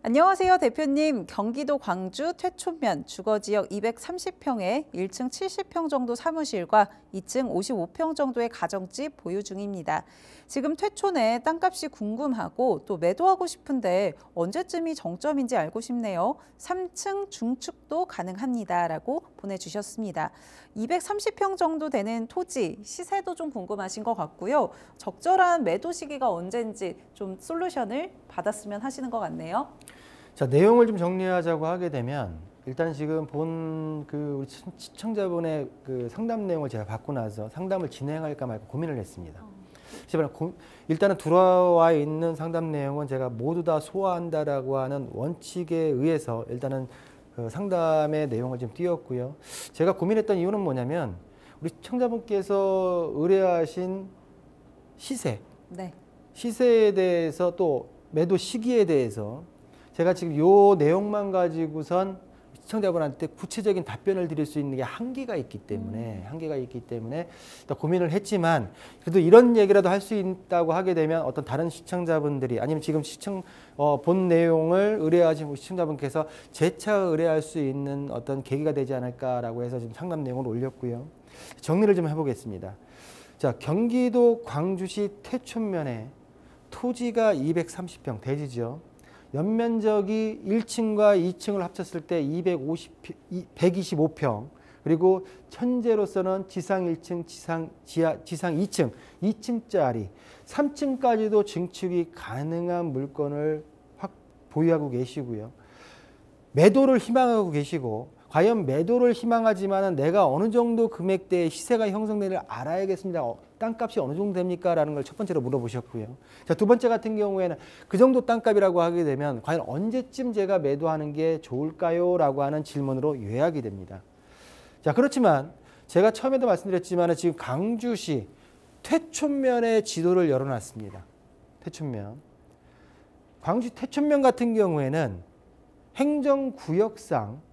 S2: 안녕하세요, 대표님. 경기도 광주 퇴촌면 주거지역 230평에 1층 70평 정도 사무실과 2층 55평 정도의 가정집 보유 중입니다. 지금 퇴촌에 땅값이 궁금하고 또 매도하고 싶은데 언제쯤이 정점인지 알고 싶네요. 3층 중축도 가능합니다. 라고 보내주셨습니다. 230평 정도 되는 토지, 시세도 좀 궁금하신 것 같고요. 적절한 매도 시기가 언제인지 좀 솔루션을 받았으면 하시는 것 같네요.
S3: 자, 내용을 좀 정리하자고 하게 되면 일단 지금 본 우리 시청자분의 상담 내용을 제가 받고 나서 상담을 진행할까 말까 고민을 했습니다. 일단은 들어와 있는 상담 내용은 제가 모두 다 소화한다라고 하는 원칙에 의해서 일단은 상담의 내용을 좀 띄웠고요. 제가 고민했던 이유는 뭐냐면 우리 시청자분께서 의뢰하신 시세,
S2: 네.
S3: 시세에 대해서 또 매도 시기에 대해서 제가 지금 요 내용만 가지고선 시청자분한테 구체적인 답변을 드릴 수 있는 게 한계가 있기 때문에 또 고민을 했지만 그래도 이런 얘기라도 할 수 있다고 하게 되면 어떤 다른 시청자분들이 아니면 지금 본 내용을 의뢰하신 시청자분께서 재차 의뢰할 수 있는 어떤 계기가 되지 않을까라고 해서 지금 상담 내용을 올렸고요. 정리를 좀 해보겠습니다. 자, 경기도 광주시 퇴촌면에 토지가 230평 대지죠. 연면적이 1층과 2층을 합쳤을 때 125평, 그리고 현재로서는 지상 1층, 지상 2층, 2층짜리 3층까지도 증축이 가능한 물건을 보유하고 계시고요. 매도를 희망하고 계시고 과연 매도를 희망하지만 내가 어느 정도 금액대의 시세가 형성되는지를 알아야겠습니다. 땅값이 어느 정도 됩니까? 라는 걸 첫 번째로 물어보셨고요. 자, 두 번째 같은 경우에는 그 정도 땅값이라고 하게 되면 과연 언제쯤 제가 매도하는 게 좋을까요? 라고 하는 질문으로 요약이 됩니다. 자, 그렇지만 제가 처음에도 말씀드렸지만 지금 광주시 퇴촌면의 지도를 열어놨습니다. 퇴촌면. 광주 퇴촌면 같은 경우에는 행정구역상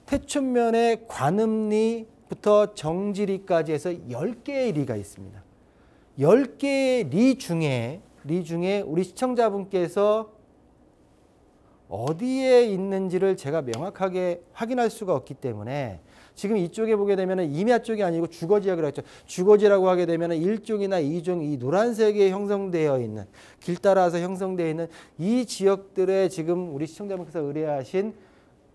S3: 퇴촌면의 관음리부터 정지리까지 해서 10개의 리가 있습니다. 10개의 리 중에 우리 시청자분께서 어디에 있는지를 제가 명확하게 확인할 수가 없기 때문에 지금 이쪽에 보게 되면 임야 쪽이 아니고 주거지역이라고 했죠. 주거지라고 하게 되면 1종이나 2종 이 노란색에 형성되어 있는 길 따라서 형성되어 있는 이 지역들에 지금 우리 시청자분께서 의뢰하신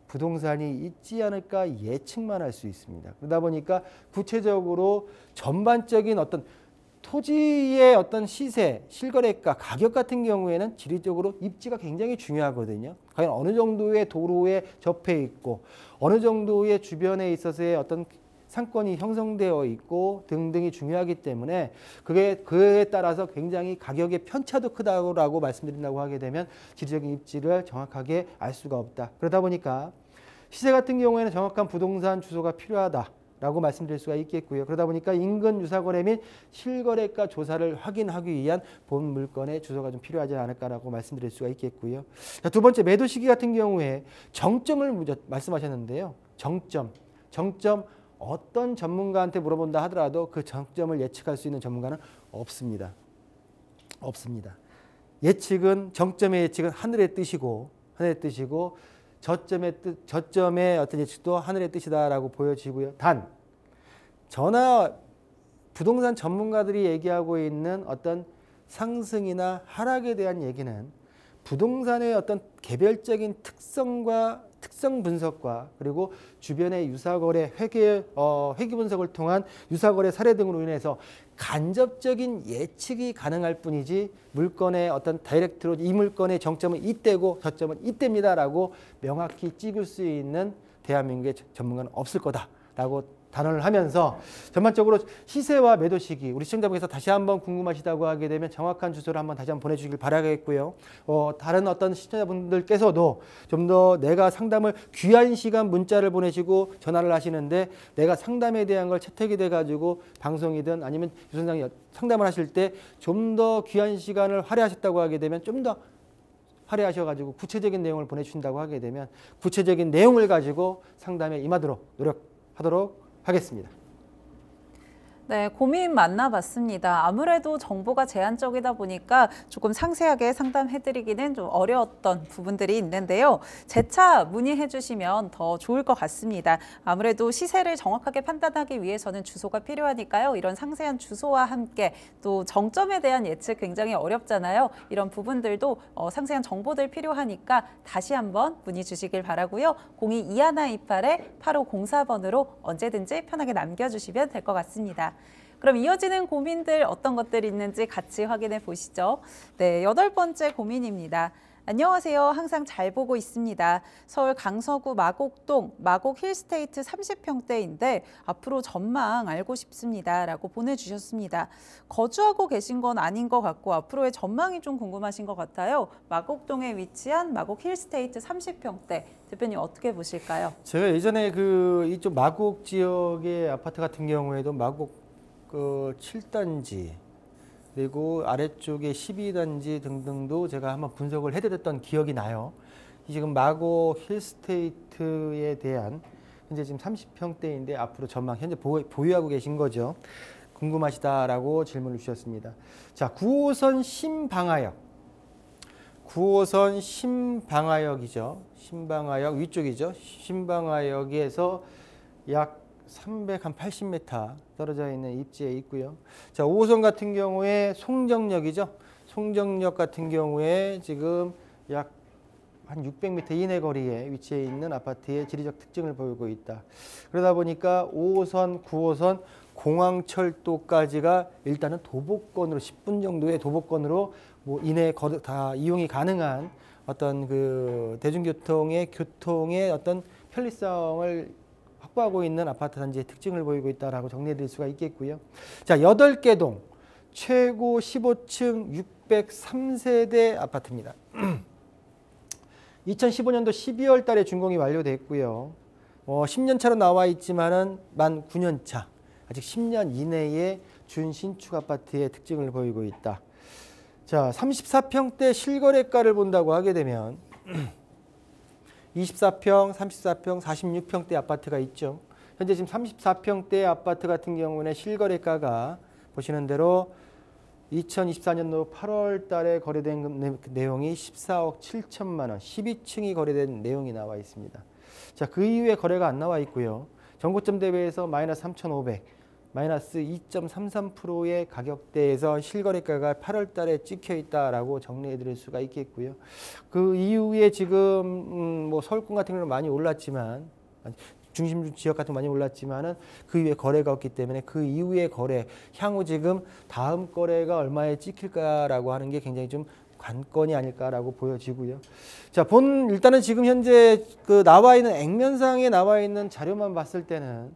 S3: 부동산이 있지 않을까 예측만 할 수 있습니다. 그러다 보니까 구체적으로 전반적인 어떤 토지의 어떤 시세, 실거래가, 가격 같은 경우에는 지리적으로 입지가 굉장히 중요하거든요. 과연 어느 정도의 도로에 접해 있고 어느 정도의 주변에 있어서의 어떤 상권이 형성되어 있고 등등이 중요하기 때문에 그에 따라서 굉장히 가격의 편차도 크다고 말씀드린다고 하게 되면 지리적인 입지를 정확하게 알 수가 없다. 그러다 보니까 시세 같은 경우에는 정확한 부동산 주소가 필요하다라고 말씀드릴 수가 있겠고요. 그러다 보니까 인근 유사거래 및 실거래가 조사를 확인하기 위한 본 물건의 주소가 좀 필요하지 않을까라고 말씀드릴 수가 있겠고요. 자, 두 번째 매도 시기 같은 경우에 정점을 말씀하셨는데요. 정점 어떤 전문가한테 물어본다 하더라도 그 정점을 예측할 수 있는 전문가는 없습니다. 정점의 예측은 하늘의 뜻이고 저점의 어떤 예측도 하늘의 뜻이다라고 보여지고요. 단 저나 부동산 전문가들이 얘기하고 있는 어떤 상승이나 하락에 대한 얘기는 부동산의 어떤 개별적인 특성 분석과 그리고 주변의 유사거래 회귀 분석을 통한 유사거래 사례 등으로 인해서 간접적인 예측이 가능할 뿐이지 물건의 어떤 다이렉트로 이 물건의 정점은 이때고 저점은 이때입니다라고 명확히 찍을 수 있는 대한민국의 전문가는 없을 거다라고 단언을 하면서 전반적으로 시세와 매도 시기 우리 시청자분께서 다시 한번 궁금하시다고 하게 되면 정확한 주소를 한번 다시 한번 보내주시길 바라겠고요. 다른 어떤 시청자분들께서도 좀 더 내가 상담을 귀한 시간 문자를 보내시고 전화를 하시는데 내가 상담에 대한 걸 채택이 돼가지고 방송이든 아니면 유 선생님이 상담을 하실 때 좀 더 귀한 시간을 할애하셨다고 하게 되면 좀 더 할애하셔가지고 구체적인 내용을 보내주신다고 하게 되면 구체적인 내용을 가지고 상담에 임하도록 노력하도록 하겠습니다.
S2: 네, 고민 만나봤습니다. 아무래도 정보가 제한적이다 보니까 조금 상세하게 상담해드리기는 좀 어려웠던 부분들이 있는데요. 재차 문의해 주시면 더 좋을 것 같습니다. 아무래도 시세를 정확하게 판단하기 위해서는 주소가 필요하니까요. 이런 상세한 주소와 함께 또 정점에 대한 예측 굉장히 어렵잖아요. 이런 부분들도 상세한 정보들 필요하니까 다시 한번 문의 주시길 바라고요. 02-2128-8504번으로 언제든지 편하게 남겨주시면 될 것 같습니다. 그럼 이어지는 고민들 어떤 것들이 있는지 같이 확인해 보시죠. 네, 8번째 고민입니다. 안녕하세요. 항상 잘 보고 있습니다. 서울 강서구 마곡동 마곡 힐스테이트 30평대인데 앞으로 전망 알고 싶습니다. 라고 보내주셨습니다. 거주하고 계신 건 아닌 것 같고 앞으로의 전망이 좀 궁금하신 것 같아요. 마곡동에 위치한 마곡 힐스테이트 30평대. 대표님 어떻게 보실까요?
S3: 제가 예전에 이쪽 마곡 지역의 아파트 같은 경우에도 마곡 7단지 그리고 아래쪽에 12단지 등등도 제가 한번 분석을 해드렸던 기억이 나요. 지금 마곡 힐스테이트에 대한 현재 지금 30평대인데 앞으로 전망 현재 보유하고 계신 거죠. 궁금하시다라고 질문을 주셨습니다. 자, 9호선 신방화역이죠. 신방화역 위쪽이죠. 신방화역에서 약 380m 떨어져 있는 입지에 있고요. 자, 5호선 같은 경우에 송정역이죠. 송정역 같은 경우에 지금 약 한 600m 이내 거리에 위치해 있는 아파트의 지리적 특징을 보이고 있다. 그러다 보니까 5호선, 9호선, 공항철도까지가 일단은 도보권으로 10분 정도의 도보권으로 이내 다 이용이 가능한 어떤 대중교통의 어떤 편리성을 확보하고 있는 아파트 단지의 특징을 보이고 있다라고 정리해 드릴 수가 있겠고요. 자, 8개 동 최고 15층 603세대 아파트입니다. 2015년도 12월 달에 준공이 완료됐고요. 10년 차로 나와 있지만은 만 9년 차. 아직 10년 이내에 준신축 아파트의 특징을 보이고 있다. 자, 34평대 실거래가를 본다고 하게 되면 24평, 34평, 46평대 아파트가 있죠. 현재 지금 34평대 아파트 같은 경우는 실거래가가 보시는 대로 2024년도 8월 달에 거래된 내용이 14억 7천만 원, 12층이 거래된 내용이 나와 있습니다. 자, 그 이후에 거래가 안 나와 있고요. 정고점 대비해서 마이너스 3,500, 마이너스 2.33%의 가격대에서 실거래가가 8월 달에 찍혀 있다라고 정리해 드릴 수가 있겠고요. 그 이후에 지금 서울권 같은 경우는 많이 올랐지만 중심 지역 같은 거 많이 올랐지만은 그 이후에 거래가 없기 때문에 그 이후에 거래 향후 지금 다음 거래가 얼마에 찍힐까라고 하는 게 굉장히 좀 관건이 아닐까라고 보여지고요. 자, 일단은 지금 현재 그 나와 있는 액면상에 나와 있는 자료만 봤을 때는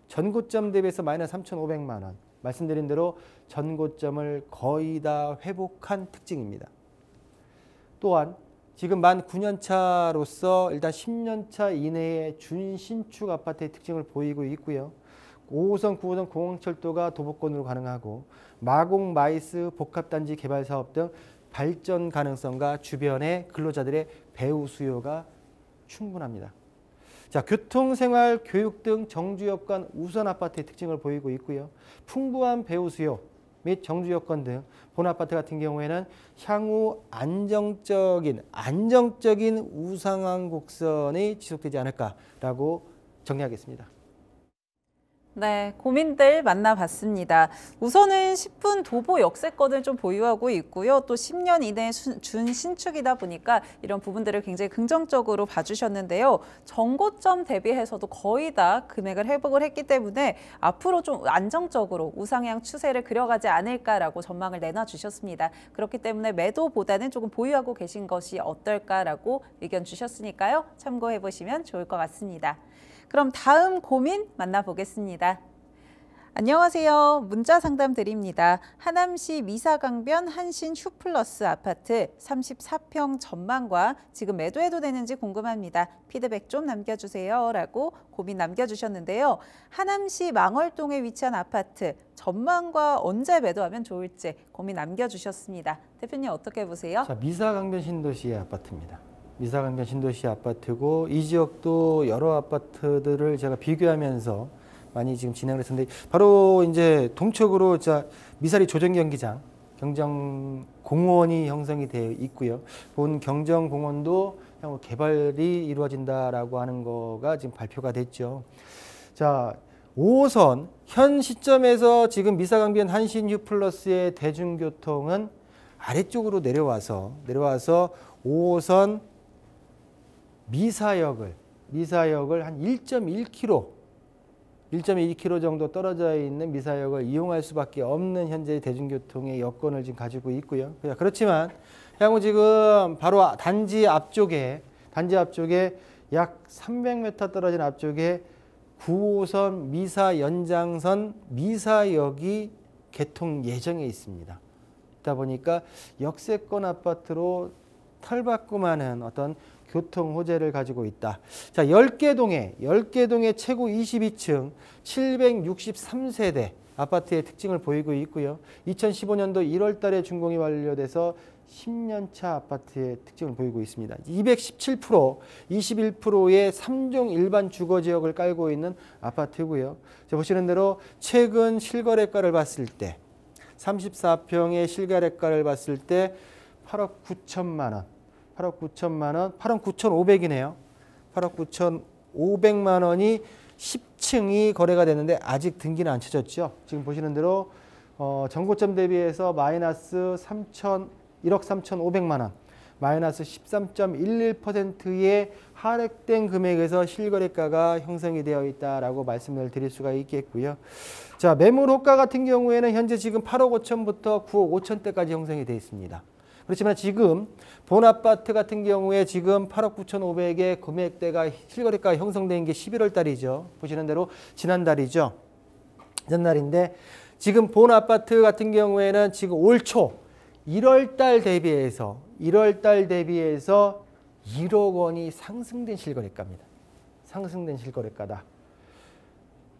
S3: 전고점 대비해서 마이너스 3,500만 원. 말씀드린 대로 전고점을 거의 다 회복한 특징입니다. 또한 지금 만 9년 차로서 일단 10년 차 이내에 준신축 아파트의 특징을 보이고 있고요. 5호선, 9호선 공항철도가 도보권으로 가능하고 마곡, 마이스, 복합단지 개발 사업 등 발전 가능성과 주변의 근로자들의 배후 수요가 충분합니다. 자, 교통, 생활, 교육 등 정주 여건 우선 아파트의 특징을 보이고 있고요. 풍부한 배후 수요 및 정주 여건 등 본 아파트 같은 경우에는 향후 안정적인 우상향 곡선이 지속되지 않을까라고 정리하겠습니다.
S2: 네, 고민들 만나봤습니다. 우선은 10분 도보 역세권을 좀 보유하고 있고요. 또 10년 이내 준신축이다 보니까 이런 부분들을 굉장히 긍정적으로 봐주셨는데요. 정고점 대비해서도 거의 다 금액을 회복을 했기 때문에 앞으로 좀 안정적으로 우상향 추세를 그려가지 않을까라고 전망을 내놔주셨습니다. 그렇기 때문에 매도보다는 조금 보유하고 계신 것이 어떨까라고 의견 주셨으니까요. 참고해보시면 좋을 것 같습니다. 그럼 다음 고민 만나보겠습니다. 안녕하세요. 문자 상담 드립니다. 하남시 미사강변 한신 휴플러스 아파트 34평 전망과 지금 매도해도 되는지 궁금합니다. 피드백 좀 남겨주세요. 라고 고민 남겨주셨는데요. 하남시 망월동에 위치한 아파트 전망과 언제 매도하면 좋을지 고민 남겨주셨습니다. 대표님 어떻게 보세요?
S3: 자, 미사강변 신도시의 아파트입니다. 미사강변 신도시 아파트고 이 지역도 여러 아파트들을 제가 비교하면서 많이 지금 진행을 했었는데 바로 이제 동쪽으로 미사리 조정경기장 경정공원이 형성이 되어 있고요. 본 경정공원도 향후 개발이 이루어진다라고 하는 거가 지금 발표가 됐죠. 자, 5호선 현 시점에서 지금 미사강변 한신휴 플러스의 대중교통은 아래쪽으로 내려와서 5호선 미사역을 한 1.1km 정도 떨어져 있는 미사역을 이용할 수밖에 없는 현재 대중교통의 여건을 지금 가지고 있고요. 그렇지만 향후 지금 바로 단지 앞쪽에 약 300m 떨어진 앞쪽에 9호선 미사 연장선 미사역이 개통 예정에 있습니다. 그러다 보니까 역세권 아파트로 털받고 마는 교통 호재를 가지고 있다. 자, 10개 동의 최고 22층 763세대 아파트의 특징을 보이고 있고요. 2015년도 1월 달에 준공이 완료돼서 10년차 아파트의 특징을 보이고 있습니다. 217%, 21%의 3종 일반 주거지역을 깔고 있는 아파트고요. 자, 보시는 대로 최근 실거래가를 봤을 때 34평의 실거래가를 봤을 때 8억 9천만 원, 8억 9,500이네요. 8억 9,500만 원이 10층이 거래가 됐는데 아직 등기는 안 쳐졌죠. 지금 보시는 대로 전고점 대비해서 마이너스 1억 3,500만 원, 마이너스 13.11%의 하락된 금액에서 실거래가가 형성이 되어 있다라고 말씀을 드릴 수가 있겠고요. 자, 매물 호가 같은 경우에는 현재 지금 8억 5천부터 9억 5천대까지 형성이 되어 있습니다. 그렇지만 지금 본 아파트 같은 경우에 지금 8억 9,500의 금액대가 실거래가가 형성된 게 11월 달이죠. 보시는 대로 지난달이죠. 전날인데 지금 본 아파트 같은 경우에는 지금 올 초 1월 달 대비해서 1억 원이 상승된 실거래가입니다. 상승된 실거래가다.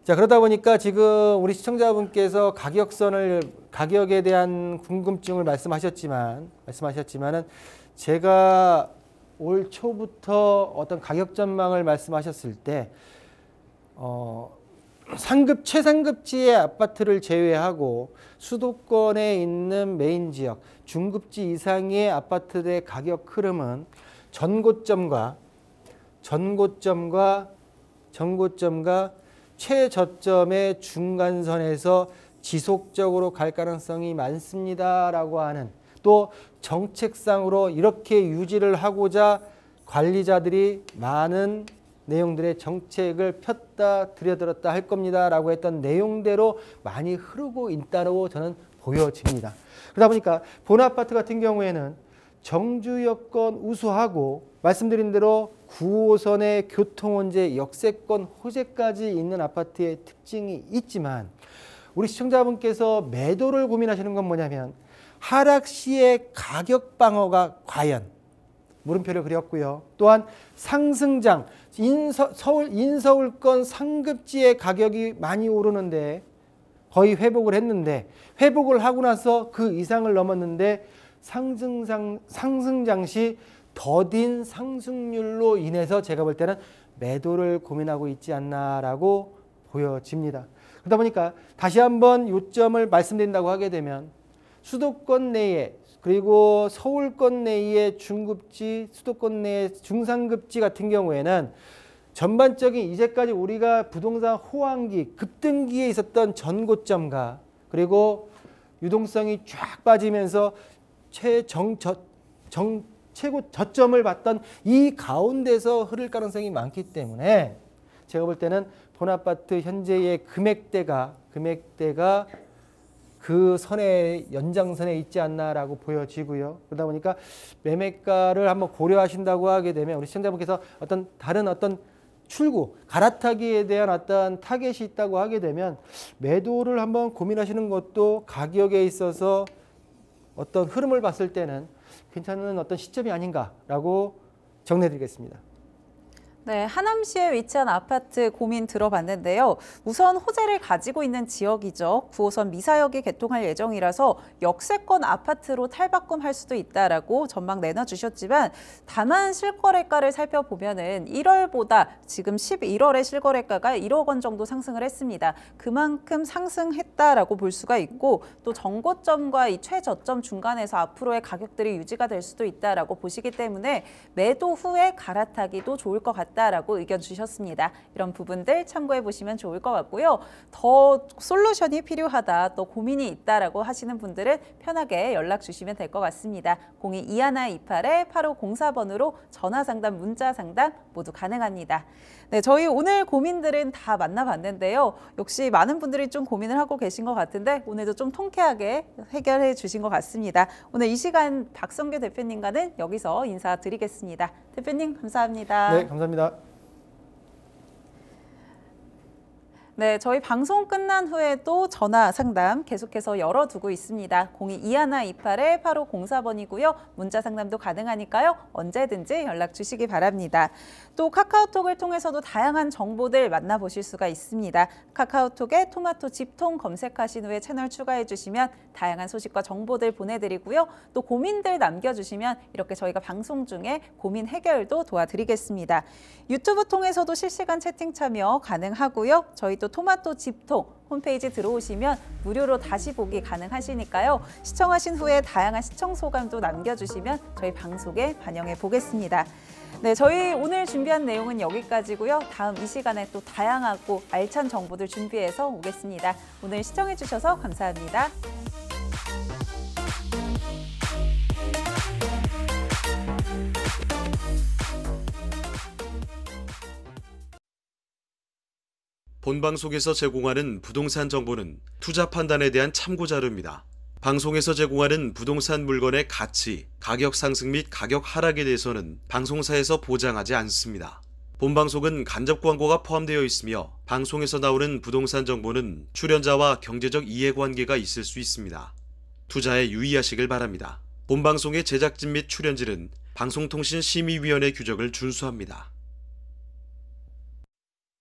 S3: 자, 그러다 보니까 지금 우리 시청자분께서 가격에 대한 궁금증을 말씀하셨지만은 제가 올 초부터 어떤 가격 전망을 말씀하셨을 때 최상급지의 아파트를 제외하고 수도권에 있는 메인 지역, 중급지 이상의 아파트의 가격 흐름은 전고점과 최저점의 중간선에서 지속적으로 갈 가능성이 많습니다라고 하는, 또 정책상으로 이렇게 유지를 하고자 관리자들이 많은 내용들의 정책을 폈다 들여들었다 할 겁니다 라고 했던 내용대로 많이 흐르고 있다고 저는 보여집니다. 그러다 보니까 본아파트 같은 경우에는 정주 여건 우수하고 말씀드린 대로 9호선의 교통혼재 역세권 호재까지 있는 아파트의 특징이 있지만 우리 시청자분께서 매도를 고민하시는 건 뭐냐면 하락 시의 가격 방어가 과연 물음표를 그렸고요. 또한 상승장 서울 인서울권 상급지의 가격이 많이 오르는데 거의 회복을 했는데 회복을 하고 나서 그 이상을 넘었는데 상승장 시 더딘 상승률로 인해서 제가 볼 때는 매도를 고민하고 있지 않나라고 보여집니다. 그러다 보니까 다시 한번 요점을 말씀드린다고 하게 되면 수도권 내에 그리고 서울권 내의 중급지, 수도권 내의 중상급지 같은 경우에는 전반적인 이제까지 우리가 부동산 호황기, 급등기에 있었던 전고점과 그리고 유동성이 쫙 빠지면서 최고 저점을 봤던 이 가운데서 흐를 가능성이 많기 때문에 제가 볼 때는 본아파트 현재의 금액대가 그 선의 연장선에 있지 않나라고 보여지고요. 그러다 보니까 매매가를 한번 고려하신다고 하게 되면 우리 시청자분께서 다른 출구, 갈아타기에 대한 어떤 타겟이 있다고 하게 되면 매도를 한번 고민하시는 것도 가격에 있어서 어떤 흐름을 봤을 때는 괜찮은 어떤 시점이 아닌가라고 정리해드리겠습니다.
S2: 네, 하남시에 위치한 아파트 고민 들어봤는데요. 우선 호재를 가지고 있는 지역이죠. 9호선 미사역이 개통할 예정이라서 역세권 아파트로 탈바꿈할 수도 있다라고 전망 내놔주셨지만 다만 실거래가를 살펴보면은 1월보다 지금 11월의 실거래가가 1억 원 정도 상승을 했습니다. 그만큼 상승했다라고 볼 수가 있고 또 정고점과 이 최저점 중간에서 앞으로의 가격들이 유지가 될 수도 있다라고 보시기 때문에 매도 후에 갈아타기도 좋을 것 같다. 라고 의견 주셨습니다. 이런 부분들 참고해 보시면 좋을 것 같고요. 더 솔루션이 필요하다, 또 고민이 있다라고 하시는 분들은 편하게 연락 주시면 될 것 같습니다. 02-2128-8504번으로 전화 상담, 문자 상담 모두 가능합니다. 네, 저희 오늘 고민들은 다 만나봤는데요. 역시 많은 분들이 좀 고민을 하고 계신 것 같은데 오늘도 좀 통쾌하게 해결해 주신 것 같습니다. 오늘 이 시간 박성규 대표님과는 여기서 인사드리겠습니다. 대표님 감사합니다.
S3: 네, 감사합니다.
S2: 네, 저희 방송 끝난 후에도 전화 상담 계속해서 열어두고 있습니다. 02-2128-8504번이고요. 문자 상담도 가능하니까요. 언제든지 연락 주시기 바랍니다. 또 카카오톡을 통해서도 다양한 정보들 만나보실 수가 있습니다. 카카오톡에 토마토 집통 검색하신 후에 채널 추가해 주시면 다양한 소식과 정보들 보내드리고요. 또 고민들 남겨주시면 이렇게 저희가 방송 중에 고민 해결도 도와드리겠습니다. 유튜브 통해서도 실시간 채팅 참여 가능하고요. 저희 또 토마토 집통 홈페이지 들어오시면 무료로 다시 보기 가능하시니까요. 시청하신 후에 다양한 시청 소감도 남겨주시면 저희 방송에 반영해 보겠습니다. 네, 저희 오늘 준비한 내용은 여기까지고요. 다음 이 시간에 또 다양하고 알찬 정보들 준비해서 오겠습니다. 오늘 시청해 주셔서 감사합니다.
S1: 본방송에서 제공하는 부동산 정보는 투자 판단에 대한 참고 자료입니다. 방송에서 제공하는 부동산 물건의 가치, 가격 상승 및 가격 하락에 대해서는 방송사에서 보장하지 않습니다. 본방송은 간접 광고가 포함되어 있으며 방송에서 나오는 부동산 정보는 출연자와 경제적 이해관계가 있을 수 있습니다. 투자에 유의하시길 바랍니다. 본방송의 제작진 및 출연진은 방송통신심의위원회 규정을 준수합니다.